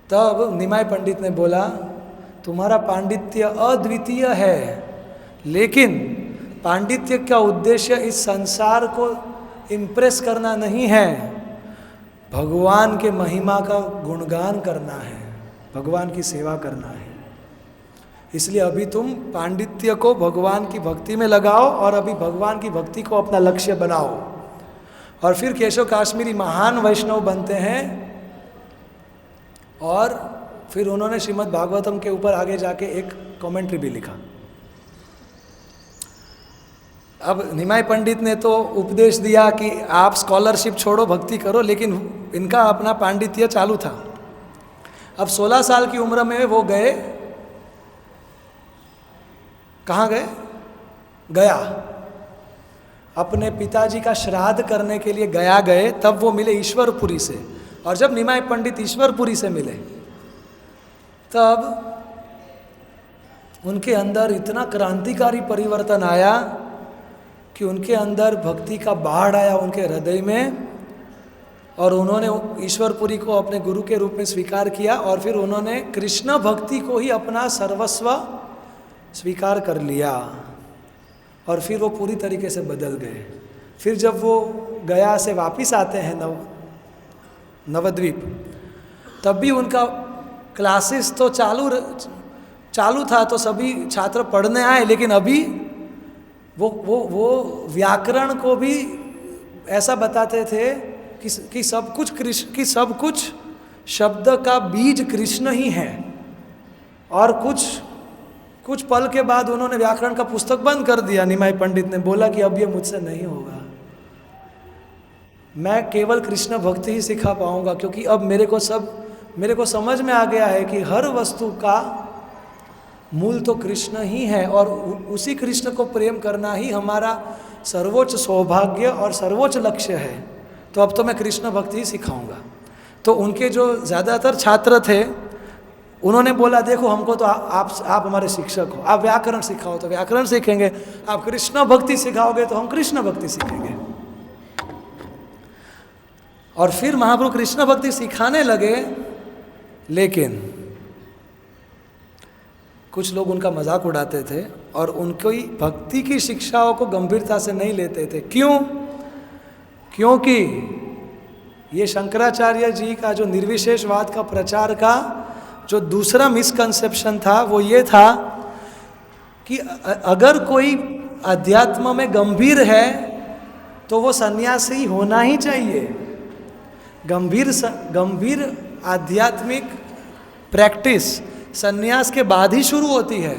तब निमाई पंडित ने बोला तुम्हारा पांडित्य अद्वितीय है, लेकिन पांडित्य का उद्देश्य इस संसार को इम्प्रेस करना नहीं है, भगवान के महिमा का गुणगान करना है, भगवान की सेवा करना है। इसलिए अभी तुम पांडित्य को भगवान की भक्ति में लगाओ और अभी भगवान की भक्ति को अपना लक्ष्य बनाओ। और फिर केशव काश्मीरी महान वैष्णव बनते हैं और फिर उन्होंने श्रीमद् भागवतम के ऊपर आगे जाके एक कमेंट्री भी लिखा। अब निमाई पंडित ने तो उपदेश दिया कि आप स्कॉलरशिप छोड़ो, भक्ति करो, लेकिन इनका अपना पांडित्य चालू था। अब 16 साल की उम्र में वो गए, कहाँ गए? गया। अपने पिताजी का श्राद्ध करने के लिए गया गए, तब वो मिले ईश्वरपुरी से। और जब निमाई पंडित ईश्वरपुरी से मिले तब उनके अंदर इतना क्रांतिकारी परिवर्तन आया कि उनके अंदर भक्ति का बाढ़ आया उनके हृदय में, और उन्होंने ईश्वरपुरी को अपने गुरु के रूप में स्वीकार किया। और फिर उन्होंने कृष्ण भक्ति को ही अपना सर्वस्व स्वीकार कर लिया और फिर वो पूरी तरीके से बदल गए। फिर जब वो गया से वापस आते हैं नवद्वीप, तब भी उनका क्लासेस तो चालू था, तो सभी छात्र पढ़ने आए, लेकिन अभी वो व्याकरण को भी ऐसा बताते थे कि सब कुछ कृष्ण, कि सब कुछ शब्द का बीज कृष्ण ही है। और कुछ पल के बाद उन्होंने व्याकरण का पुस्तक बंद कर दिया। निमाई पंडित ने बोला कि अब ये मुझसे नहीं होगा, मैं केवल कृष्ण भक्ति ही सिखा पाऊंगा, क्योंकि अब मेरे को समझ में आ गया है कि हर वस्तु का मूल तो कृष्ण ही है और उसी कृष्ण को प्रेम करना ही हमारा सर्वोच्च सौभाग्य और सर्वोच्च लक्ष्य है। तो अब तो मैं कृष्ण भक्ति ही सिखाऊंगा। तो उनके जो ज़्यादातर छात्र थे उन्होंने बोला देखो हमको तो आप हमारे शिक्षक हो, आप व्याकरण सिखाओ तो व्याकरण सीखेंगे, आप कृष्ण भक्ति सिखाओगे तो हम कृष्ण भक्ति सीखेंगे। और फिर महाप्रभु कृष्ण भक्ति सिखाने लगे, लेकिन कुछ लोग उनका मजाक उड़ाते थे और उनकी भक्ति की शिक्षाओं को गंभीरता से नहीं लेते थे। क्यों? क्योंकि ये शंकराचार्य जी का जो निर्विशेषवाद का प्रचार का जो दूसरा मिसकंसेप्शन था वो ये था कि अगर कोई अध्यात्म में गंभीर है तो वो सन्यासी होना ही चाहिए। गंभीर आध्यात्मिक प्रैक्टिस सन्यास के बाद ही शुरू होती है,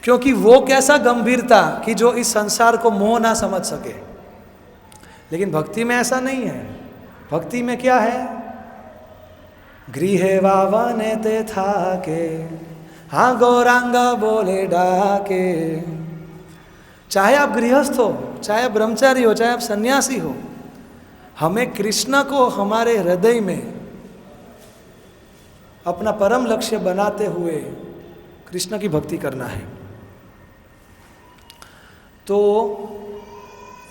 क्योंकि वो कैसा गंभीरता कि जो इस संसार को मोह ना समझ सके। लेकिन भक्ति में ऐसा नहीं है। भक्ति में क्या है? गृहे वावने ते थाके, हाँ गौरांगा बोले डाके। चाहे आप गृहस्थ हो, चाहे आप ब्रह्मचारी हो, चाहे आप सन्यासी हो, हमें कृष्ण को हमारे हृदय में अपना परम लक्ष्य बनाते हुए कृष्ण की भक्ति करना है। तो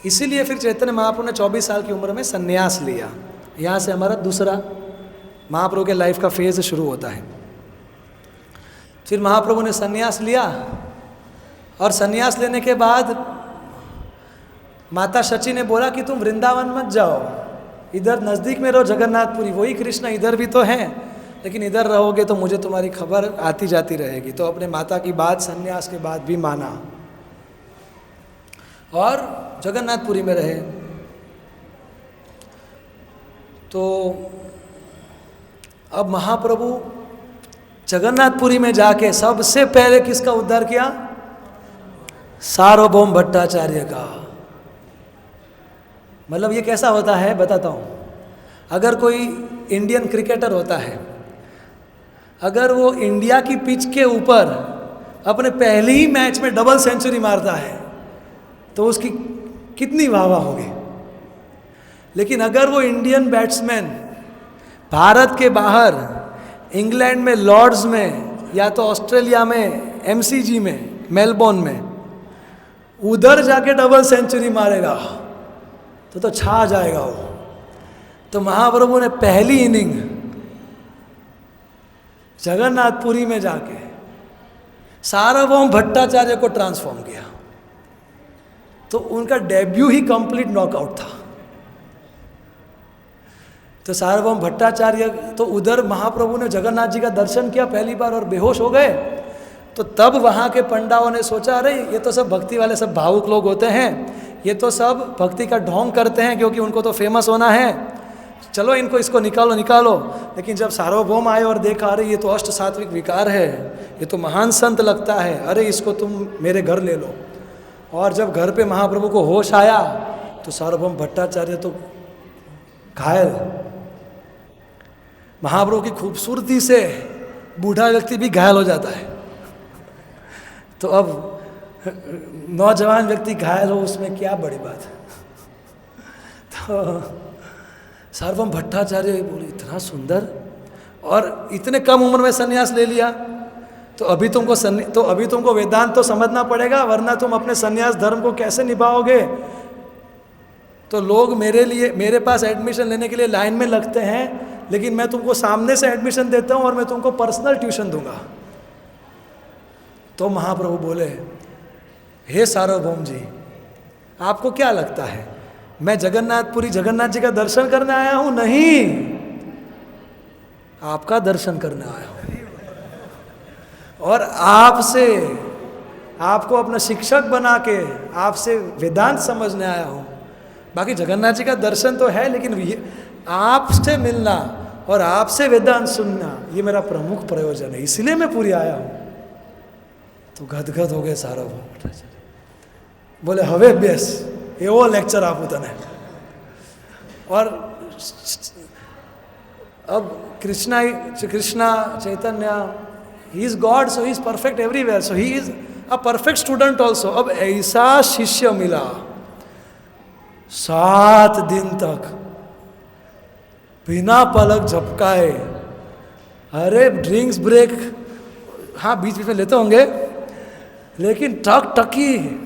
इसीलिए फिर चैतन्य महाप्रभु ने 24 साल की उम्र में संन्यास लिया। यहाँ से हमारा दूसरा महाप्रभु के लाइफ का फेज शुरू होता है। फिर महाप्रभु ने संन्यास लिया और संन्यास लेने के बाद माता शची ने बोला कि तुम वृंदावन मत जाओ, इधर नज़दीक में रहो जगन्नाथपुरी, वही कृष्ण इधर भी तो हैं, लेकिन इधर रहोगे तो मुझे तुम्हारी खबर आती जाती रहेगी। तो अपने माता की बात संन्यास के बाद भी माना और जगन्नाथपुरी में रहे। तो अब महाप्रभु जगन्नाथपुरी में जाके सबसे पहले किसका उद्धार किया? सार्वभौम भट्टाचार्य का। मतलब ये कैसा होता है बताता हूँ। अगर कोई इंडियन क्रिकेटर होता है, अगर वो इंडिया की पिच के ऊपर अपने पहले ही मैच में डबल सेंचुरी मारता है तो उसकी कितनी वाहवाह होगी। लेकिन अगर वो इंडियन बैट्समैन भारत के बाहर इंग्लैंड में लॉर्ड्स में या तो ऑस्ट्रेलिया में एमसीजी में मेलबोर्न में उधर जाके डबल सेंचुरी मारेगा तो छा जाएगा वो। तो महाप्रभु ने पहली इनिंग जगन्नाथपुरी में जाके सार्वभौम भट्टाचार्य को ट्रांसफॉर्म किया। तो उनका डेब्यू ही कंप्लीट नॉकआउट था। तो सार्वभौम भट्टाचार्य तो उधर महाप्रभु ने जगन्नाथ जी का दर्शन किया पहली बार और बेहोश हो गए। तो तब वहाँ के पंडाओं ने सोचा, अरे ये तो सब भक्ति वाले सब भावुक लोग होते हैं, ये तो सब भक्ति का ढोंग करते हैं क्योंकि उनको तो फेमस होना है, चलो इनको इसको निकालो निकालो। लेकिन जब सार्वभौम आए और देखा, अरे ये तो अष्ट सात्विक विकार है, ये तो महान संत लगता है, अरे इसको तुम मेरे घर ले लो। और जब घर पे महाप्रभु को होश आया तो सार्वभौम भट्टाचार्य तो घायल। महाप्रभु की खूबसूरती से बूढ़ा व्यक्ति भी घायल हो जाता है। तो अब नौजवान व्यक्ति घायल हो उसमें क्या बड़ी बात है। तो सार्वभौम भट्टाचार्य बोले, इतना सुंदर और इतने कम उम्र में सन्यास ले लिया, तो अभी तुमको वेदांत तो समझना पड़ेगा, वरना तुम अपने सन्यास धर्म को कैसे निभाओगे। तो लोग मेरे पास एडमिशन लेने के लिए लाइन में लगते हैं, लेकिन मैं तुमको सामने से एडमिशन देता हूँ और मैं तुमको पर्सनल ट्यूशन दूंगा। तो महाप्रभु बोले, हे सार्वभौम जी, आपको क्या लगता है मैं जगन्नाथपुरी जगन्नाथ जी का दर्शन करने आया हूं? नहीं, आपका दर्शन करने आया हूं और आपको अपना शिक्षक बना के आपसे वेदांत समझने आया हूं। बाकी जगन्नाथ जी का दर्शन तो है, लेकिन आपसे मिलना और आपसे वेदांत सुनना ये मेरा प्रमुख प्रयोजन है, इसलिए मैं पूरी आया हूं। तो गदगद हो गए सार्वभौम भट्टाचार्य, बोले हवे बेस एवो लेक्चर आपू तने। और अब Krishna Chaitanya, he is God, so he is perfect everywhere, so he is a perfect student also. अब ऐसा शिष्य मिला 7 दिन तक बिना पलक झपकाए, अरे ड्रिंक्स ब्रेक हाँ बीच बीच में लेते होंगे, लेकिन टक टकी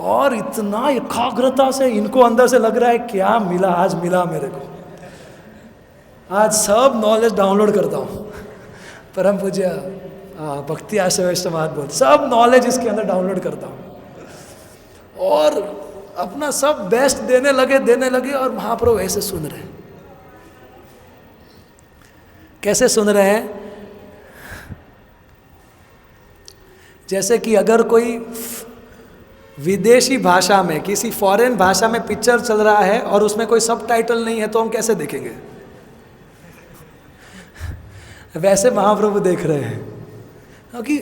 और इतना एकाग्रता से, इनको अंदर से लग रहा है क्या मिला, आज मिला मेरे को, आज सब नॉलेज डाउनलोड करता हूँ। परम पूज्य भक्ति आश्रम वैष्णव महाराज बोलते, सब नॉलेज इसके अंदर डाउनलोड करता हूँ और अपना सब बेस्ट देने लगे। और महाप्रभु ऐसे सुन रहे हैं। कैसे सुन रहे हैं? जैसे कि अगर कोई विदेशी भाषा में, किसी फॉरेन भाषा में पिक्चर चल रहा है और उसमें कोई सबटाइटल नहीं है तो हम कैसे देखेंगे? वैसे महाप्रभु देख रहे हैं, क्योंकि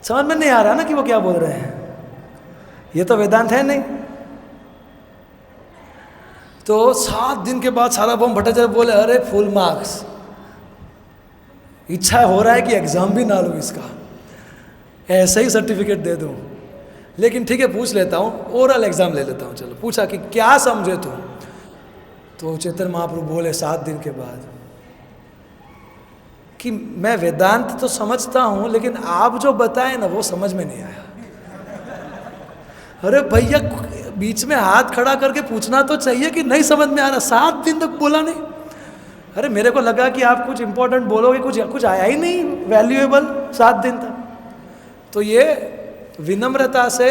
समझ में नहीं आ रहा ना कि वो क्या बोल रहे हैं, ये तो वेदांत है नहीं। तो 7 दिन के बाद सार्वभौम भट्टाचार्य बोले, अरे फुल मार्क्स, इच्छा हो रहा है कि एग्जाम भी ना लूँ इसका, ऐसे ही सर्टिफिकेट दे दूँ, लेकिन ठीक है पूछ लेता हूँ, ओरल एग्जाम ले लेता हूँ। चलो पूछा कि क्या समझे तुम? तो चैतन्य महाप्रभु बोले 7 दिन के बाद कि मैं वेदांत तो समझता हूँ, लेकिन आप जो बताए ना वो समझ में नहीं आया। अरे भैया बीच में हाथ खड़ा करके पूछना तो चाहिए कि नहीं समझ में आ रहा, 7 दिन तक बोला नहीं। अरे मेरे को लगा कि आप कुछ इंपॉर्टेंट बोलोगे, कुछ आया ही नहीं वैल्यूएबल 7 दिन तक। तो ये विनम्रता से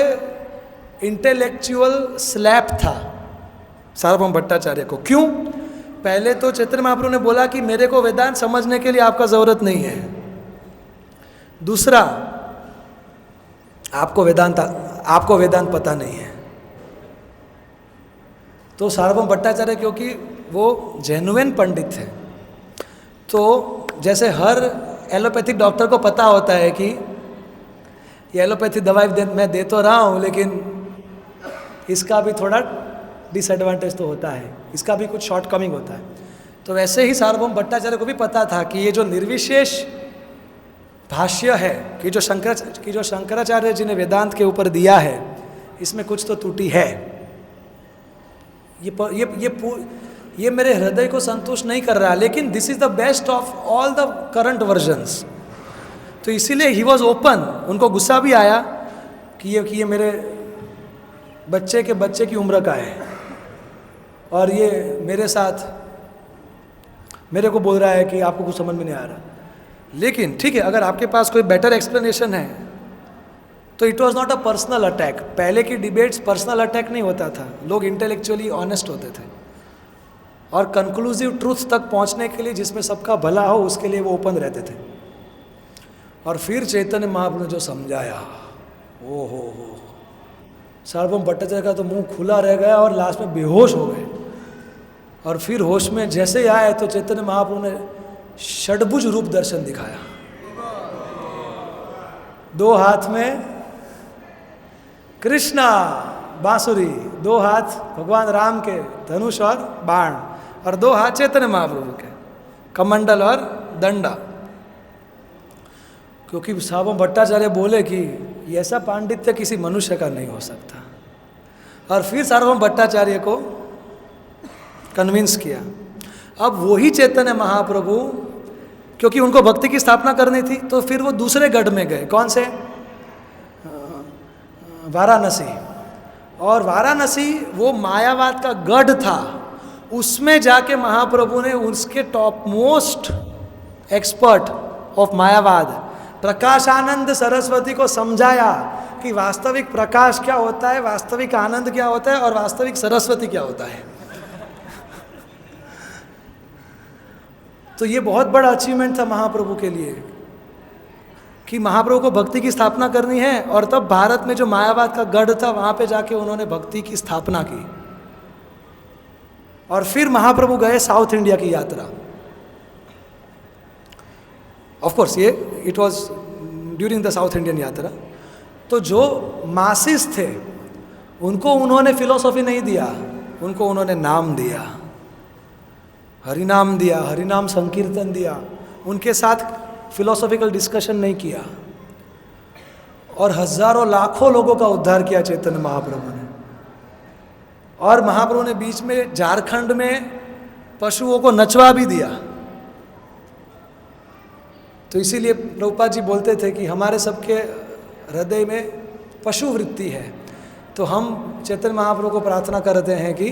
इंटेलेक्चुअल स्लैप था सार्वभौम भट्टाचार्य को। क्यों? पहले तो चैतन्य महाप्रभु ने बोला कि मेरे को वेदांत समझने के लिए आपका जरूरत नहीं है। दूसरा, आपको वेदांत पता नहीं है। तो सार्वभौम भट्टाचार्य क्योंकि वो जेन्युइन पंडित थे, तो जैसे हर एलोपैथिक डॉक्टर को पता होता है कि ये एलोपैथी दवाई मैं दे तो रहा हूँ, लेकिन इसका भी थोड़ा डिसएडवांटेज तो होता है, इसका भी कुछ शॉर्टकमिंग होता है। तो वैसे ही सार्वभौम भट्टाचार्य को भी पता था कि ये जो निर्विशेष भाष्य है कि जो शंकराचार्य जी ने वेदांत के ऊपर दिया है, इसमें कुछ तो त्रुटि है। ये मेरे हृदय को संतुष्ट नहीं कर रहा, लेकिन this is the best of all the current versions. तो इसीलिए ही वॉज ओपन। उनको गुस्सा भी आया कि ये मेरे बच्चे के बच्चे की उम्र का है और ये मेरे साथ मेरे को बोल रहा है कि आपको कुछ समझ में नहीं आ रहा। लेकिन ठीक है, अगर आपके पास कोई बेटर एक्सप्लेनेशन है तो it was not a personal attack. पहले की डिबेट्स पर्सनल अटैक नहीं होता था, लोग इंटेलेक्चुअली ऑनेस्ट होते थे और कंक्लूसिव ट्रूथ तक पहुंचने के लिए जिसमें सबका भला हो उसके लिए वो ओपन रहते थे। और फिर चैतन्य महाप्रभु ने जो समझाया, ओ हो सार्वभौम भट्टाचार्य का तो मुंह खुला रह गया और लास्ट में बेहोश हो गए। और फिर होश में जैसे ही आए तो चैतन्य महाप्रभु ने षड्भुज रूप दर्शन दिखाया। दो हाथ में कृष्णा बांसुरी, दो हाथ भगवान राम के धनुष और बाण, और दो हाथ चैतन्य महाप्रभु के कमंडल और दंडा। क्योंकि सार्वभौम भट्टाचार्य बोले कि ऐसा पांडित्य किसी मनुष्य का नहीं हो सकता। और फिर सार्वभौम भट्टाचार्य को कन्विंस किया। अब वही चैतन्य महाप्रभु, क्योंकि उनको भक्ति की स्थापना करनी थी, तो फिर वो दूसरे गढ़ में गए। कौन से? वाराणसी। और वाराणसी वो मायावाद का गढ़ था। उसमें जाके महाप्रभु ने उसके top most expert of मायावाद Prakashanand Saraswati को समझाया कि वास्तविक प्रकाश क्या होता है, वास्तविक आनंद क्या होता है और वास्तविक सरस्वती क्या होता है। तो ये बहुत बड़ा अचीवमेंट था महाप्रभु के लिए कि महाप्रभु को भक्ति की स्थापना करनी है। और तब भारत में जो मायावाद का गढ़ था वहां पे जाके उन्होंने भक्ति की स्थापना की। और फिर महाप्रभु गए साउथ इंडिया की यात्रा। ऑफ कोर्स ये it was during the south Indian यात्रा। तो जो मासिस थे उनको उन्होंने फिलॉसफी नहीं दिया, उनको उन्होंने नाम दिया, हरिनाम दिया, हरिनाम संकीर्तन दिया। उनके साथ फिलोसॉफिकल डिस्कशन नहीं किया। और हजारों लाखों लोगों का उद्धार किया चैतन्य महाप्रभु ने। और महाप्रभु ने बीच में झारखंड में पशुओं को नचवा भी दिया। तो इसीलिए प्रभुपाद जी बोलते थे कि हमारे सबके हृदय में पशु वृत्ति है। तो हम चैतन्य महाप्रभु को प्रार्थना करते हैं कि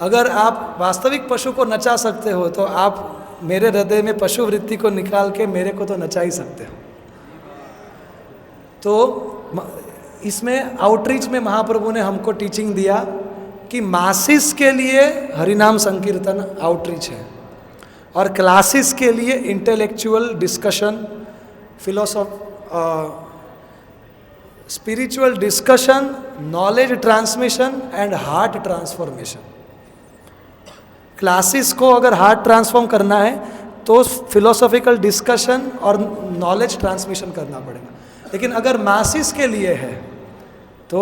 अगर आप वास्तविक पशु को नचा सकते हो तो आप मेरे हृदय में पशु वृत्ति को निकाल के मेरे को तो नचा ही सकते हो। तो इसमें आउटरीच में महाप्रभु ने हमको टीचिंग दिया कि मासिस के लिए हरिनाम संकीर्तन आउटरीच है और क्लासेस के लिए intellectual discussion, spiritual discussion, knowledge transmission and heart transformation. Classes को अगर हार्ट ट्रांसफॉर्म करना है तो फिलोसॉफिकल डिस्कशन और नॉलेज ट्रांसमिशन करना पड़ेगा। लेकिन अगर मासिस के लिए है तो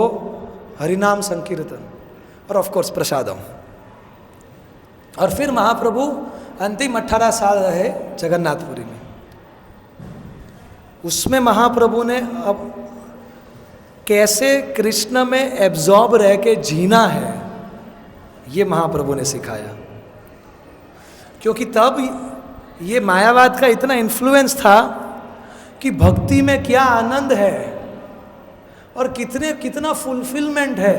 हरिनाम संकीर्तन और ऑफ कोर्स प्रसादम। और फिर महाप्रभु अंतिम 18 साल रहे जगन्नाथपुरी में। उसमें महाप्रभु ने अब कैसे कृष्ण में एब्जॉर्ब रह के जीना है ये महाप्रभु ने सिखाया। क्योंकि तब ये मायावाद का इतना इन्फ्लुएंस था कि भक्ति में क्या आनंद है और कितना फुलफिलमेंट है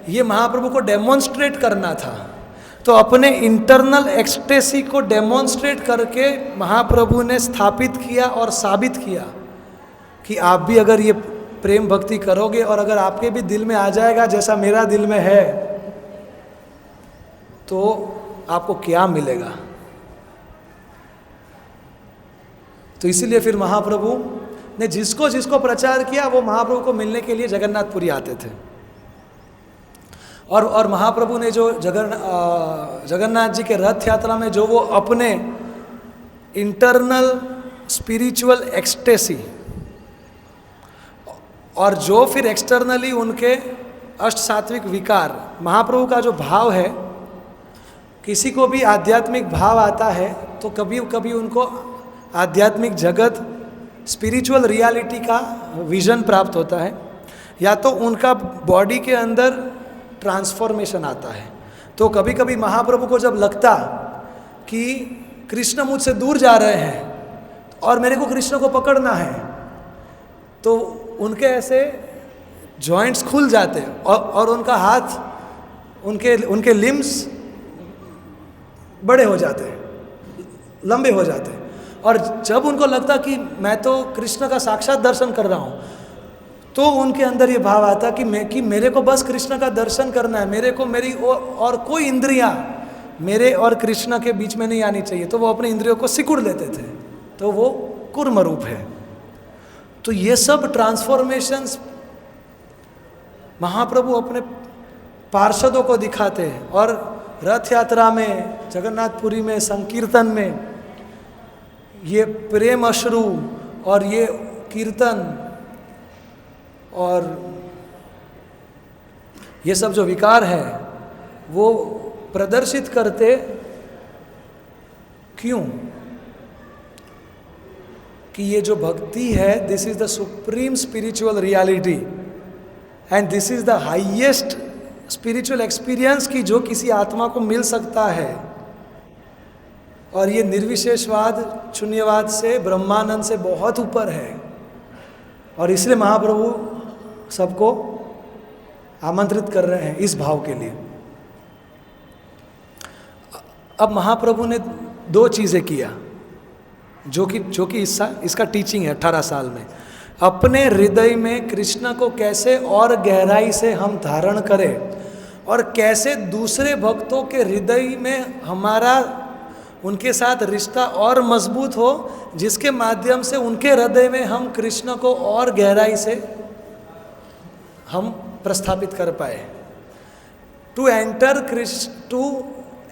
ये महाप्रभु को डेमोन्स्ट्रेट करना था। तो अपने इंटरनल एक्सटेसी को डेमोन्स्ट्रेट करके महाप्रभु ने स्थापित किया और साबित किया कि आप भी अगर ये प्रेम भक्ति करोगे और अगर आपके भी दिल में आ जाएगा जैसा मेरा दिल में है, तो आपको क्या मिलेगा। तो इसीलिए फिर महाप्रभु ने जिसको जिसको प्रचार किया वो महाप्रभु को मिलने के लिए जगन्नाथपुरी आते थे। और महाप्रभु ने जो जगन्नाथ जी के रथ यात्रा में जो वो अपने इंटरनल स्पिरिचुअल एक्सटेसी और जो फिर एक्सटर्नली उनके अष्ट सात्विक विकार, महाप्रभु का जो भाव है, किसी को भी आध्यात्मिक भाव आता है तो कभी कभी उनको आध्यात्मिक जगत, स्पिरिचुअल रियलिटी का विजन प्राप्त होता है, या तो उनका बॉडी के अंदर ट्रांसफॉर्मेशन आता है। तो कभी कभी महाप्रभु को जब लगता कि कृष्ण मुझसे दूर जा रहे हैं और मेरे को कृष्ण को पकड़ना है, तो उनके ऐसे जॉइंट्स खुल जाते और उनका हाथ, उनके लिम्स बड़े हो जाते हैं, लंबे हो जाते हैं। और जब उनको लगता कि मैं तो कृष्ण का साक्षात दर्शन कर रहा हूँ, तो उनके अंदर ये भाव आता कि मेरे को बस कृष्ण का दर्शन करना है, मेरे को मेरी और कोई इंद्रियाँ मेरे और कृष्ण के बीच में नहीं आनी चाहिए। तो वो अपने इंद्रियों को सिकुड़ लेते थे, तो वो कूर्म रूप है। तो ये सब ट्रांसफॉर्मेशंस महाप्रभु अपने पार्षदों को दिखाते हैं। और रथ यात्रा में, जगन्नाथपुरी में, संकीर्तन में ये प्रेम अश्रु और ये कीर्तन और ये सब जो विकार है वो प्रदर्शित करते। क्यों? कि ये जो भक्ति है, this is the supreme spiritual reality and this is the highest spiritual experience की जो किसी आत्मा को मिल सकता है। और ये निर्विशेषवाद, शून्यवाद से, ब्रह्मानंद से बहुत ऊपर है। और इसलिए महाप्रभु सबको आमंत्रित कर रहे हैं इस भाव के लिए। अब महाप्रभु ने दो चीज़ें किया जो कि इसका टीचिंग है 18 साल में। अपने हृदय में कृष्ण को कैसे और गहराई से हम धारण करें और कैसे दूसरे भक्तों के हृदय में हमारा उनके साथ रिश्ता और मजबूत हो, जिसके माध्यम से उनके हृदय में हम कृष्ण को और गहराई से हम प्रस्थापित कर पाए। To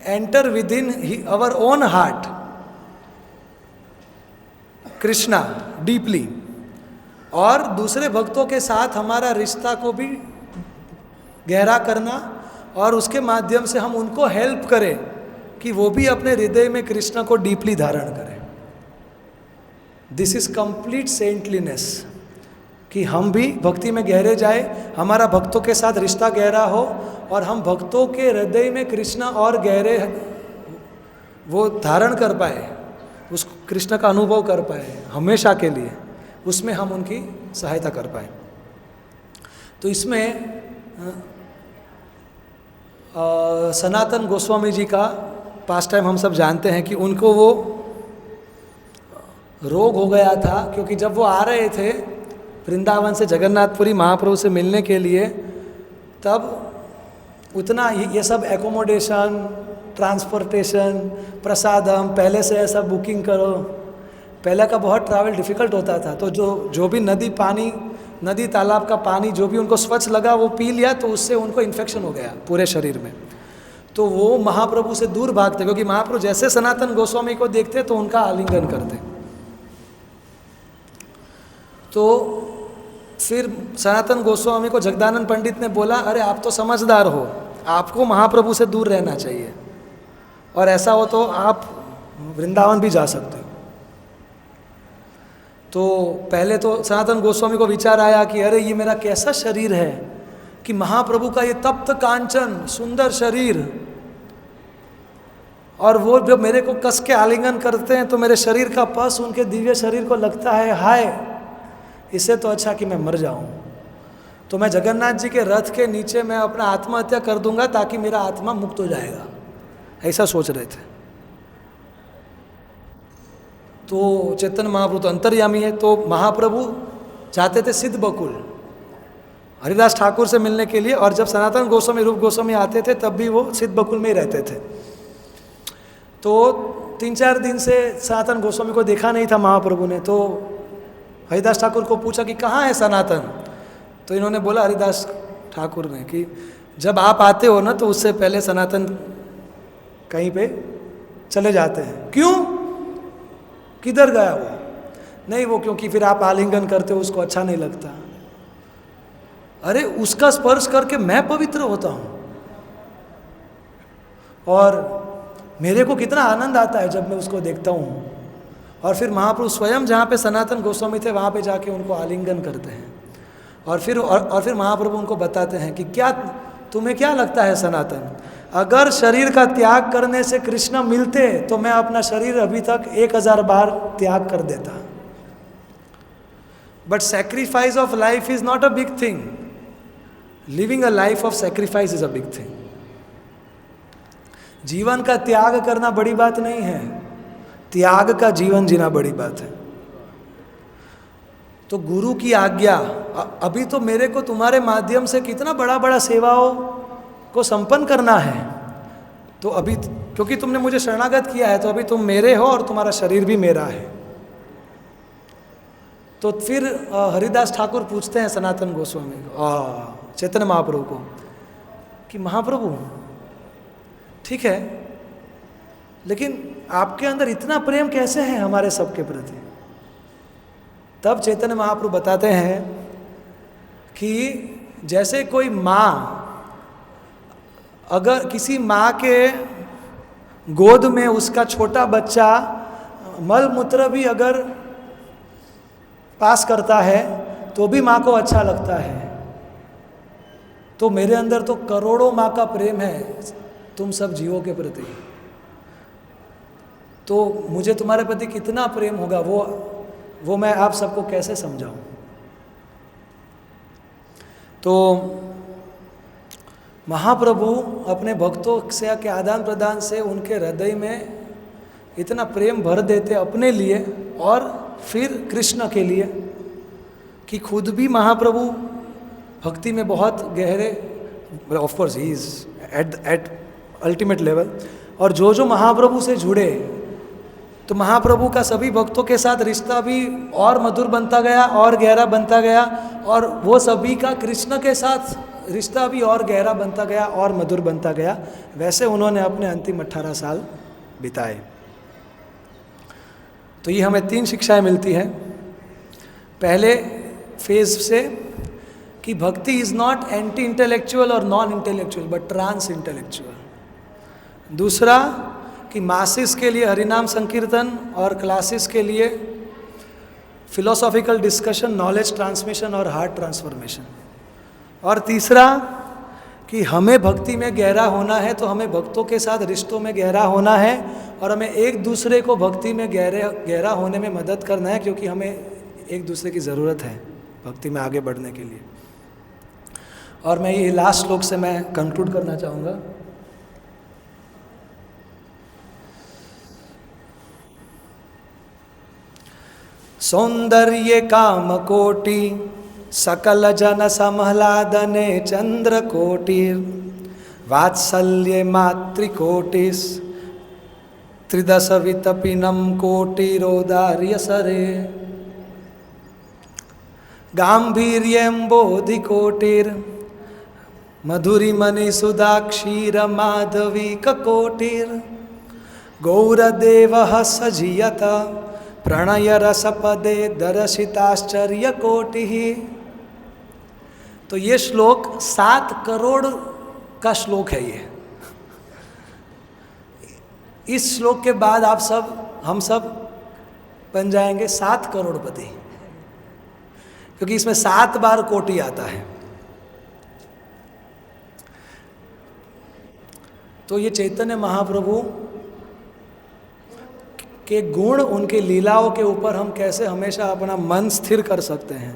enter within our own heart Krishna deeply, और दूसरे भक्तों के साथ हमारा रिश्ता को भी गहरा करना और उसके माध्यम से हम उनको हेल्प करें कि वो भी अपने हृदय में कृष्ण को डीपली धारण करें। दिस इज कंप्लीट सेंटलीनेस, कि हम भी भक्ति में गहरे जाए, हमारा भक्तों के साथ रिश्ता गहरा हो और हम भक्तों के हृदय में कृष्ण और गहरे वो धारण कर पाए, उस कृष्ण का अनुभव कर पाए हमेशा के लिए, उसमें हम उनकी सहायता कर पाए। तो इसमें सनातन गोस्वामी जी का पास्ट टाइम हम सब जानते हैं कि उनको वो रोग हो गया था, क्योंकि जब वो आ रहे थे वृंदावन से जगन्नाथपुरी महाप्रभु से मिलने के लिए, तब उतना ये सब एकोमोडेशन, ट्रांसपोर्टेशन, प्रसादम, पहले से ऐसा बुकिंग करो, पहले का बहुत ट्रैवल डिफ़िकल्ट होता था। तो जो भी नदी तालाब का पानी जो भी उनको स्वच्छ लगा वो पी लिया, तो उससे उनको इन्फेक्शन हो गया पूरे शरीर में। तो वो महाप्रभु से दूर भागते, क्योंकि महाप्रभु जैसे सनातन गोस्वामी को देखते तो उनका आलिंगन करते। तो फिर सनातन गोस्वामी को जगदानंद पंडित ने बोला, अरे आप तो समझदार हो, आपको महाप्रभु से दूर रहना चाहिए, और ऐसा हो तो आप वृंदावन भी जा सकते हो। तो पहले तो सनातन गोस्वामी को विचार आया कि अरे ये मेरा कैसा शरीर है कि महाप्रभु का ये तप्त कांचन सुंदर शरीर, और वो जब मेरे को कस के आलिंगन करते हैं तो मेरे शरीर का पस उनके दिव्य शरीर को लगता है हाय, इससे तो अच्छा कि मैं मर जाऊं। तो मैं जगन्नाथ जी के रथ के नीचे मैं अपना आत्महत्या कर दूंगा ताकि मेरा आत्मा मुक्त हो जाएगा, ऐसा सोच रहे थे। तो चैतन्य महाप्रभु तो अंतर्यामी है, तो महाप्रभु चाहते थे सिद्ध बकुल, हरिदास ठाकुर से मिलने के लिए। और जब सनातन गोस्वामी रूप गोस्वामी आते थे तब भी वो सिद्ध बकुल में ही रहते थे। तो 3-4 दिन से सनातन गोस्वामी को देखा नहीं था महाप्रभु ने। तो हरिदास ठाकुर को पूछा कि कहाँ है सनातन। तो इन्होंने बोला हरिदास ठाकुर ने कि जब आप आते हो ना तो उससे पहले सनातन कहीं पे चले जाते हैं। क्यों? किधर गया वो? नहीं वो क्योंकि फिर आप आलिंगन करते हो उसको अच्छा नहीं लगता। अरे उसका स्पर्श करके मैं पवित्र होता हूँ और मेरे को कितना आनंद आता है जब मैं उसको देखता हूँ। और फिर महाप्रभु स्वयं जहाँ पे सनातन गोस्वामी थे वहाँ पे जाके उनको आलिंगन करते हैं और फिर महाप्रभु उनको बताते हैं कि क्या तुम्हें क्या लगता है सनातन, अगर शरीर का त्याग करने से कृष्ण मिलते तो मैं अपना शरीर अभी तक 1000 बार त्याग कर देता। But sacrifice of life is not a big thing, living a life of sacrifice is a big thing. जीवन का त्याग करना बड़ी बात नहीं है, त्याग का जीवन जीना बड़ी बात है। तो गुरु की आज्ञा, अभी तो मेरे को तुम्हारे माध्यम से कितना बड़ा बड़ा सेवाओं को संपन्न करना है। तो अभी क्योंकि तुमने मुझे शरणागत किया है तो अभी तुम मेरे हो और तुम्हारा शरीर भी मेरा है। तो फिर हरिदास ठाकुर पूछते हैं सनातन गोस्वामी को, चैतन्य महाप्रभु को, कि महाप्रभु ठीक है लेकिन आपके अंदर इतना प्रेम कैसे है हमारे सबके प्रति। तब चैतन्य महाप्रभु बताते हैं कि जैसे कोई माँ, अगर किसी माँ के गोद में उसका छोटा बच्चा मल मूत्र भी अगर पास करता है तो भी माँ को अच्छा लगता है। तो मेरे अंदर तो करोड़ों माँ का प्रेम है तुम सब जीवों के प्रति। तो मुझे तुम्हारे प्रति कितना प्रेम होगा वो मैं आप सबको कैसे समझाऊं। तो महाप्रभु अपने भक्तों से के आदान प्रदान से उनके हृदय में इतना प्रेम भर देते अपने लिए और फिर कृष्ण के लिए कि खुद भी महाप्रभु भक्ति में बहुत गहरे, of course he is at ultimate level. और जो महाप्रभु से जुड़े तो महाप्रभु का सभी भक्तों के साथ रिश्ता भी और मधुर बनता गया और गहरा बनता गया और वो सभी का कृष्ण के साथ रिश्ता भी और गहरा बनता गया और मधुर बनता गया। वैसे उन्होंने अपने अंतिम 18 साल बिताए। तो ये हमें 3 शिक्षाएं मिलती हैं। पहले फेज से कि bhakti is not anti intellectual और non intellectual but trans intellectual. दूसरा कि मासिस के लिए हरिनाम संकीर्तन और क्लासेस के लिए फिलोसॉफिकल डिस्कशन, नॉलेज ट्रांसमिशन और हार्ट ट्रांसफॉर्मेशन। और तीसरा कि हमें भक्ति में गहरा होना है तो हमें भक्तों के साथ रिश्तों में गहरा होना है और हमें एक दूसरे को भक्ति में गहरा होने में मदद करना है, क्योंकि हमें एक दूसरे की ज़रूरत है भक्ति में आगे बढ़ने के लिए। और मैं ये लास्ट श्लोक से मैं कंक्लूड करना चाहूँगा। सौंदर्य काम कोटि सकल जन समहलादने चंद्र कोटि वात्सल्य मातृकोटिस त्रिदश वितपिनम कोटिरोदार्य सरे गांभीर्यम्बोधि कोटिर मधुरी मणि सुधा क्षीर माधवी ककोटिर गौरदेवः सजीयत प्रणय रसपदे दर्शिताश्चर्य कोटि। तो ये श्लोक 7 करोड़ का श्लोक है। ये इस श्लोक के बाद हम सब बन जाएंगे 7 करोड़पति, क्योंकि इसमें 7 बार कोटि आता है। तो ये चैतन्य महाप्रभु के गुण, उनके लीलाओं के ऊपर हम कैसे हमेशा अपना मन स्थिर कर सकते हैं।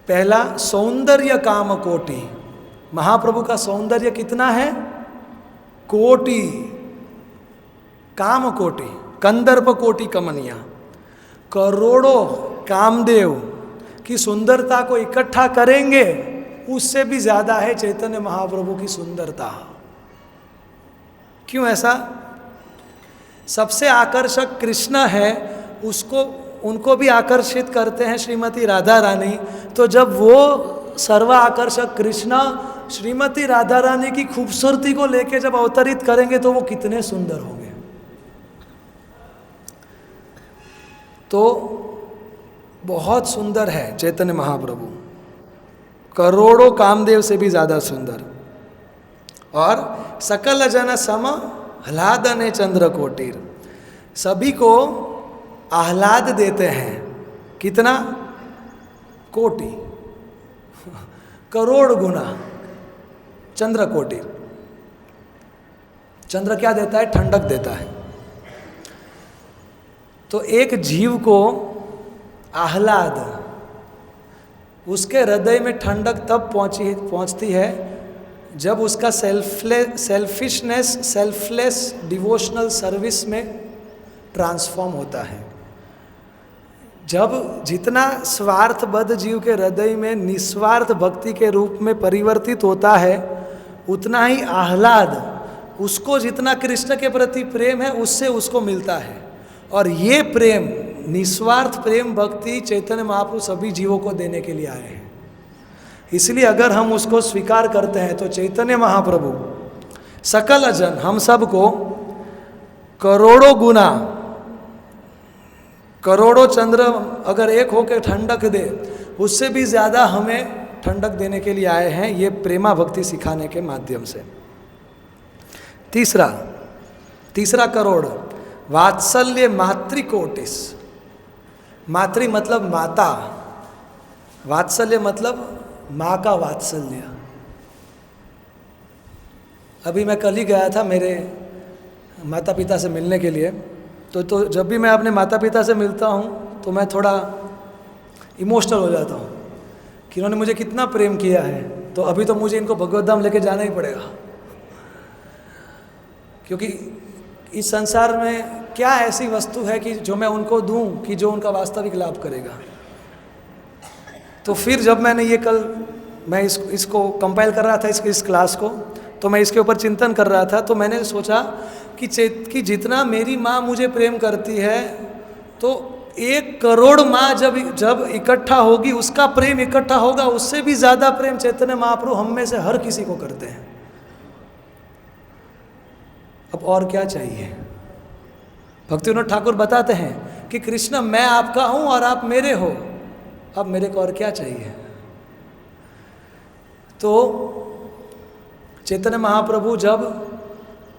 पहला, सौंदर्य काम कोटि। महाप्रभु का सौंदर्य कितना है? कोटि, काम कोटि, कंदर्प कोटि कमनिया। करोड़ों कामदेव की सुंदरता को इकट्ठा करेंगे, उससे भी ज्यादा है चैतन्य महाप्रभु की सुंदरता। क्यों ऐसा? सबसे आकर्षक कृष्ण है, उसको उनको भी आकर्षित करते हैं श्रीमती राधा रानी। तो जब वो सर्व आकर्षक कृष्ण श्रीमती राधा रानी की खूबसूरती को लेके जब अवतरित करेंगे तो वो कितने सुंदर होंगे। तो बहुत सुंदर है चैतन्य महाप्रभु, करोड़ों कामदेव से भी ज्यादा सुंदर। और सकल जन सम आह्लादने चंद्र कोटिर, सभी को आह्लाद देते हैं। कितना? कोटि, करोड़ गुना। चंद्र कोटि, चंद्र क्या देता है? ठंडक देता है। तो एक जीव को आह्लाद, उसके हृदय में ठंडक तब पहुंचती है जब उसका सेल्फिशनेस सेल्फलेस डिवोशनल सर्विस में ट्रांसफॉर्म होता है। जब जितना स्वार्थबद्ध जीव के हृदय में निस्वार्थ भक्ति के रूप में परिवर्तित होता है, उतना ही आह्लाद उसको, जितना कृष्ण के प्रति प्रेम है उससे उसको मिलता है। और ये प्रेम, निस्वार्थ प्रेम भक्ति चैतन्य महाप्रभु सभी जीवों को देने के लिए आए हैं। इसलिए अगर हम उसको स्वीकार करते हैं तो चैतन्य महाप्रभु सकल जन, हम सबको करोड़ों गुना, करोड़ों चंद्र अगर एक होकर ठंडक दे, उससे भी ज़्यादा हमें ठंडक देने के लिए आए हैं, ये प्रेमा भक्ति सिखाने के माध्यम से। तीसरा करोड़, वात्सल्य मातृकोटिस। मातृ मतलब माता, वात्सल्य मतलब माँ का वात्सल्य। अभी मैं कल ही गया था मेरे माता पिता से मिलने के लिए, तो जब भी मैं अपने माता पिता से मिलता हूँ तो मैं थोड़ा इमोशनल हो जाता हूँ कि इन्होंने मुझे कितना प्रेम किया है। तो अभी तो मुझे इनको भगवत धाम लेके जाना ही पड़ेगा, क्योंकि इस संसार में क्या ऐसी वस्तु है कि जो मैं उनको दूं कि जो उनका वास्तविक लाभ करेगा। तो फिर जब मैंने ये कल, मैं इसको कंपाइल कर रहा था इस क्लास को, तो मैं इसके ऊपर चिंतन कर रहा था, तो मैंने सोचा कि जितना मेरी माँ मुझे प्रेम करती है, तो 1 करोड़ माँ जब इकट्ठा होगी, उसका प्रेम इकट्ठा होगा, उससे भी ज़्यादा प्रेम चैतन्य महाप्रभु हम में से हर किसी को करते हैं। अब और क्या चाहिए? भक्तिविनोद ठाकुर बताते हैं कि कृष्ण मैं आपका हूँ और आप मेरे हो, अब मेरे को और क्या चाहिए? तो चैतन्य महाप्रभु जब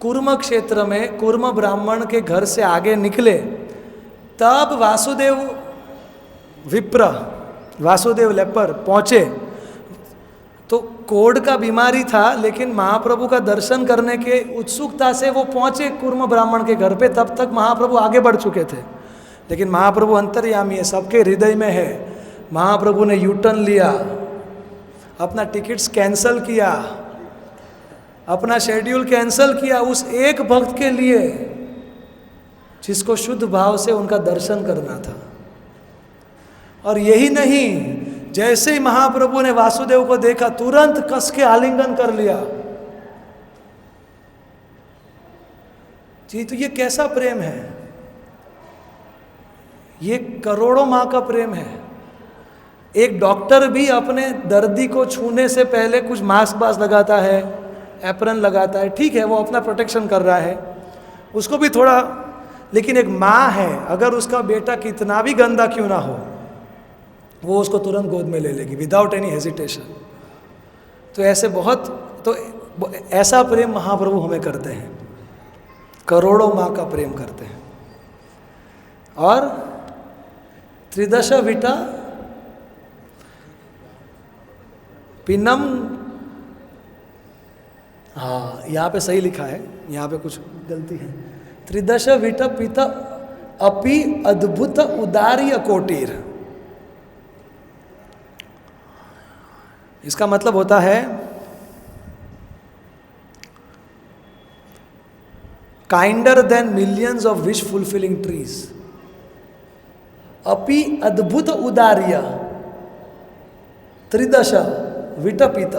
कुर्म क्षेत्र में कुर्म ब्राह्मण के घर से आगे निकले, तब वासुदेव लेपर पहुँचे। तो कोढ़ का बीमारी था, लेकिन महाप्रभु का दर्शन करने के उत्सुकता से वो पहुँचे कुर्म ब्राह्मण के घर पे। तब तक महाप्रभु आगे बढ़ चुके थे, लेकिन महाप्रभु अंतर्यामी है, सबके हृदय में है। महाप्रभु ने यूटर्न लिया, अपना टिकट्स कैंसिल किया, अपना शेड्यूल कैंसिल किया उस एक भक्त के लिए जिसको शुद्ध भाव से उनका दर्शन करना था। और यही नहीं, जैसे ही महाप्रभु ने वासुदेव को देखा, तुरंत कस के आलिंगन कर लिया। जी, तो ये कैसा प्रेम है? ये करोड़ों माँ का प्रेम है। एक डॉक्टर भी अपने दर्दी को छूने से पहले कुछ मास्क लगाता है, एप्रन लगाता है, ठीक है, वो अपना प्रोटेक्शन कर रहा है, उसको भी थोड़ा। लेकिन एक माँ है, अगर उसका बेटा कितना भी गंदा क्यों ना हो, वो उसको तुरंत गोद में ले लेगी विदाउट एनी हेजिटेशन। तो ऐसा प्रेम महाप्रभु हमें करते हैं, करोड़ों माँ का प्रेम करते हैं। और त्रिदश विटा पिनम, हाँ यहाँ पे सही लिखा है, यहाँ पे कुछ गलती है। त्रिदश विट पिता अपि अद्भुत उदार्य कोटिर। इसका मतलब होता है kinder than millions of wish fulfilling trees. अपि अद्भुत उदार्य, त्रिदश विटपित,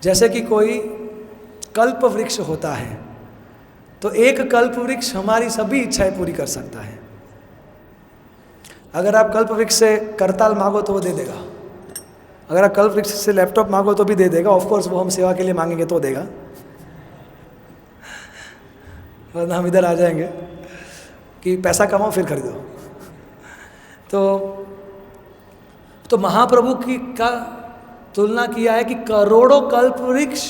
जैसे कि कोई कल्प वृक्ष होता है, तो एक कल्प वृक्ष हमारी सभी इच्छाएं पूरी कर सकता है। अगर आप कल्प वृक्ष से करताल मांगो तो वो दे देगा, अगर आप कल्प वृक्ष से लैपटॉप मांगो तो भी दे देगा। ऑफ कोर्स वो हम सेवा के लिए मांगेंगे तो देगा, वरना हम इधर आ जाएंगे कि पैसा कमाओ फिर खरीदो। तो महाप्रभु की का तुलना किया है कि करोड़ों कल्प वृक्ष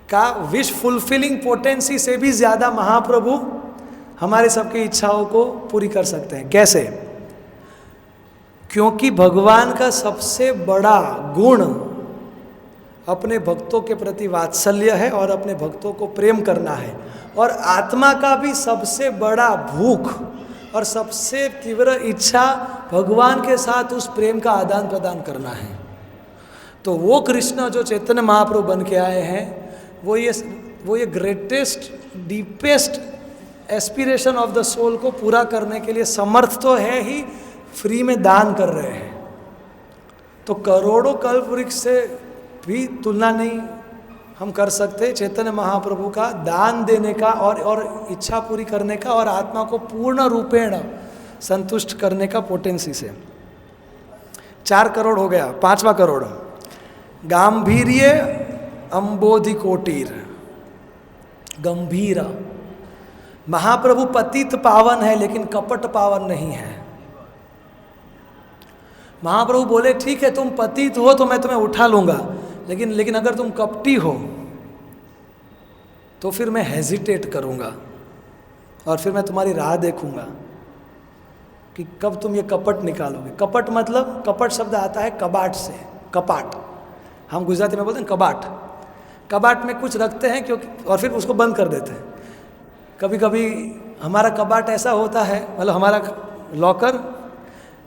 का विश फुलफिलिंग पोटेंसी से भी ज्यादा महाप्रभु हमारे सबकी इच्छाओं को पूरी कर सकते हैं। कैसे? क्योंकि भगवान का सबसे बड़ा गुण अपने भक्तों के प्रति वात्सल्य है और अपने भक्तों को प्रेम करना है, और आत्मा का भी सबसे बड़ा भूख और सबसे तीव्र इच्छा भगवान के साथ उस प्रेम का आदान प्रदान करना है। तो वो कृष्ण जो चैतन्य महाप्रभु बन के आए हैं, वो ये greatest deepest aspiration of the soul को पूरा करने के लिए समर्थ तो है ही, फ्री में दान कर रहे हैं। तो करोड़ों कल्प वृक्ष से भी तुलना नहीं हम कर सकते चैतन्य महाप्रभु का दान देने का और इच्छा पूरी करने का और आत्मा को पूर्ण रूपेण संतुष्ट करने का पोटेंसी से। 4 करोड़ हो गया। 5वां करोड़, गांभीर्य अंबोधि कोटीर। गंभीर, महाप्रभु पतित पावन है लेकिन कपट पावन नहीं है। महाप्रभु बोले ठीक है तुम पतित हो तो मैं तुम्हें उठा लूंगा, लेकिन अगर तुम कपटी हो तो फिर मैं हेजिटेट करूंगा और फिर मैं तुम्हारी राह देखूंगा कि कब तुम ये कपट निकालोगे। कपट मतलब, कपट शब्द आता है कबाट से, कपाट, हम गुजराती में बोलते हैं कबाट। कबाट में कुछ रखते हैं क्योंकि और फिर उसको बंद कर देते हैं। कभी कभी हमारा कबाट ऐसा होता है, मतलब हमारा लॉकर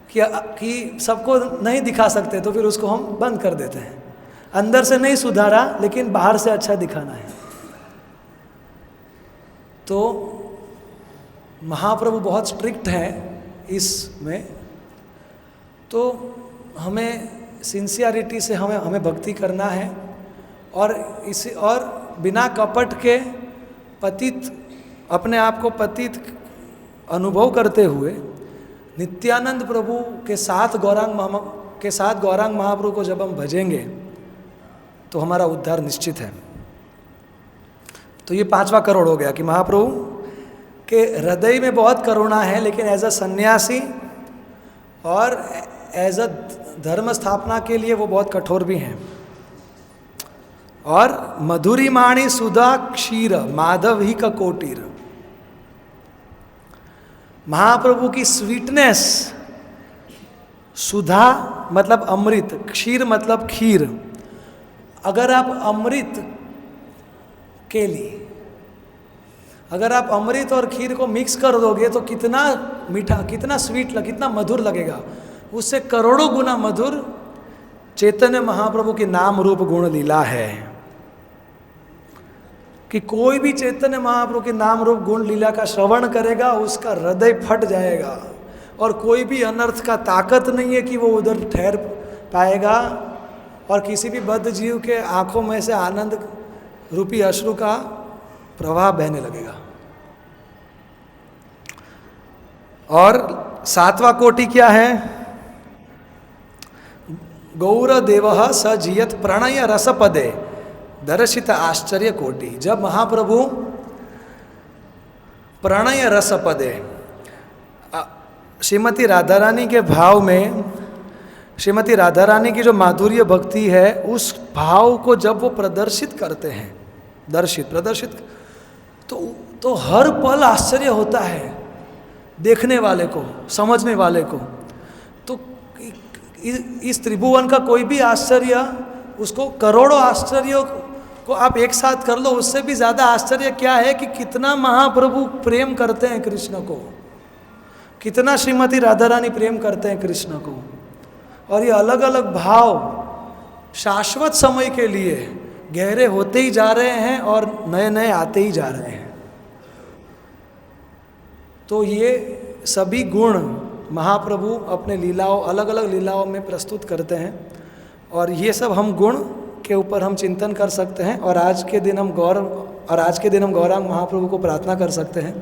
कि सबको नहीं दिखा सकते, तो फिर उसको हम बंद कर देते हैं। अंदर से नहीं सुधारा लेकिन बाहर से अच्छा दिखाना है। तो महाप्रभु बहुत स्ट्रिक्ट हैं इसमें, तो हमें सिंसियरिटी से हमें भक्ति करना है और बिना कपट के पतित, अपने आप को पतित अनुभव करते हुए नित्यानंद प्रभु के साथ गौरांग महाप्रभु को जब हम भजेंगे तो हमारा उद्धार निश्चित है। तो ये 5वां करोड़ हो गया कि महाप्रभु के हृदय में बहुत करुणा है, लेकिन एज अ सन्यासी और एज अ धर्म स्थापना के लिए वो बहुत कठोर भी हैं। और मधुरिमाणी सुधा क्षीर माधव ही का कोटीर। महाप्रभु की स्वीटनेस, सुधा मतलब अमृत, क्षीर मतलब खीर। अगर आप अमृत के लिए, अगर आप अमृत और खीर को मिक्स कर दोगे तो कितना मीठा, कितना स्वीट, कितना मधुर लगेगा। उससे करोड़ों गुना मधुर चैतन्य महाप्रभु की नाम रूप गुण लीला है कि कोई भी चैतन्य महाप्रभु के नाम रूप गुण लीला का श्रवण करेगा उसका हृदय फट जाएगा, और कोई भी अनर्थ का ताकत नहीं है कि वो उधर ठहर पाएगा, और किसी भी बद्ध जीव के आंखों में से आनंद रूपी अश्रु का प्रवाह बहने लगेगा। और 7वां कोटि क्या है? गौरदेव स जियत प्रणय रसपदे दर्शित आश्चर्य कोटि। जब महाप्रभु प्रणय रसपदे, श्रीमती राधा रानी के भाव में, श्रीमती राधा रानी की जो माधुर्य भक्ति है उस भाव को जब वो प्रदर्शित करते हैं, प्रदर्शित तो हर पल आश्चर्य होता है देखने वाले को, समझने वाले को। तो इस त्रिभुवन का कोई भी आश्चर्य, उसको करोड़ों आश्चर्यों को आप एक साथ कर लो, उससे भी ज़्यादा आश्चर्य क्या है कि कितना महाप्रभु प्रेम करते हैं कृष्ण को, कितना श्रीमती राधा रानी प्रेम करते हैं कृष्ण को। और ये अलग अलग भाव शाश्वत समय के लिए गहरे होते ही जा रहे हैं और नए नए आते ही जा रहे हैं। तो ये सभी गुण महाप्रभु अपने लीलाओं, अलग अलग लीलाओं में प्रस्तुत करते हैं, और ये सब हम गुण के ऊपर हम चिंतन कर सकते हैं। और आज के दिन हम गौरांग महाप्रभु को प्रार्थना कर सकते हैं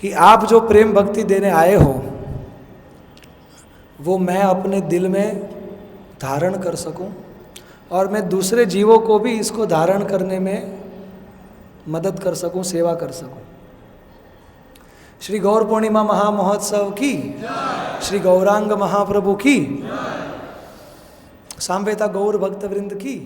कि आप जो प्रेम भक्ति देने आए हो वो मैं अपने दिल में धारण कर सकूं, और मैं दूसरे जीवों को भी इसको धारण करने में मदद कर सकूं, सेवा कर सकूं। श्री गौर पूर्णिमा महामहोत्सव की, श्री गौरांग महाप्रभु की, सामवेता गौर भक्तवृंद की।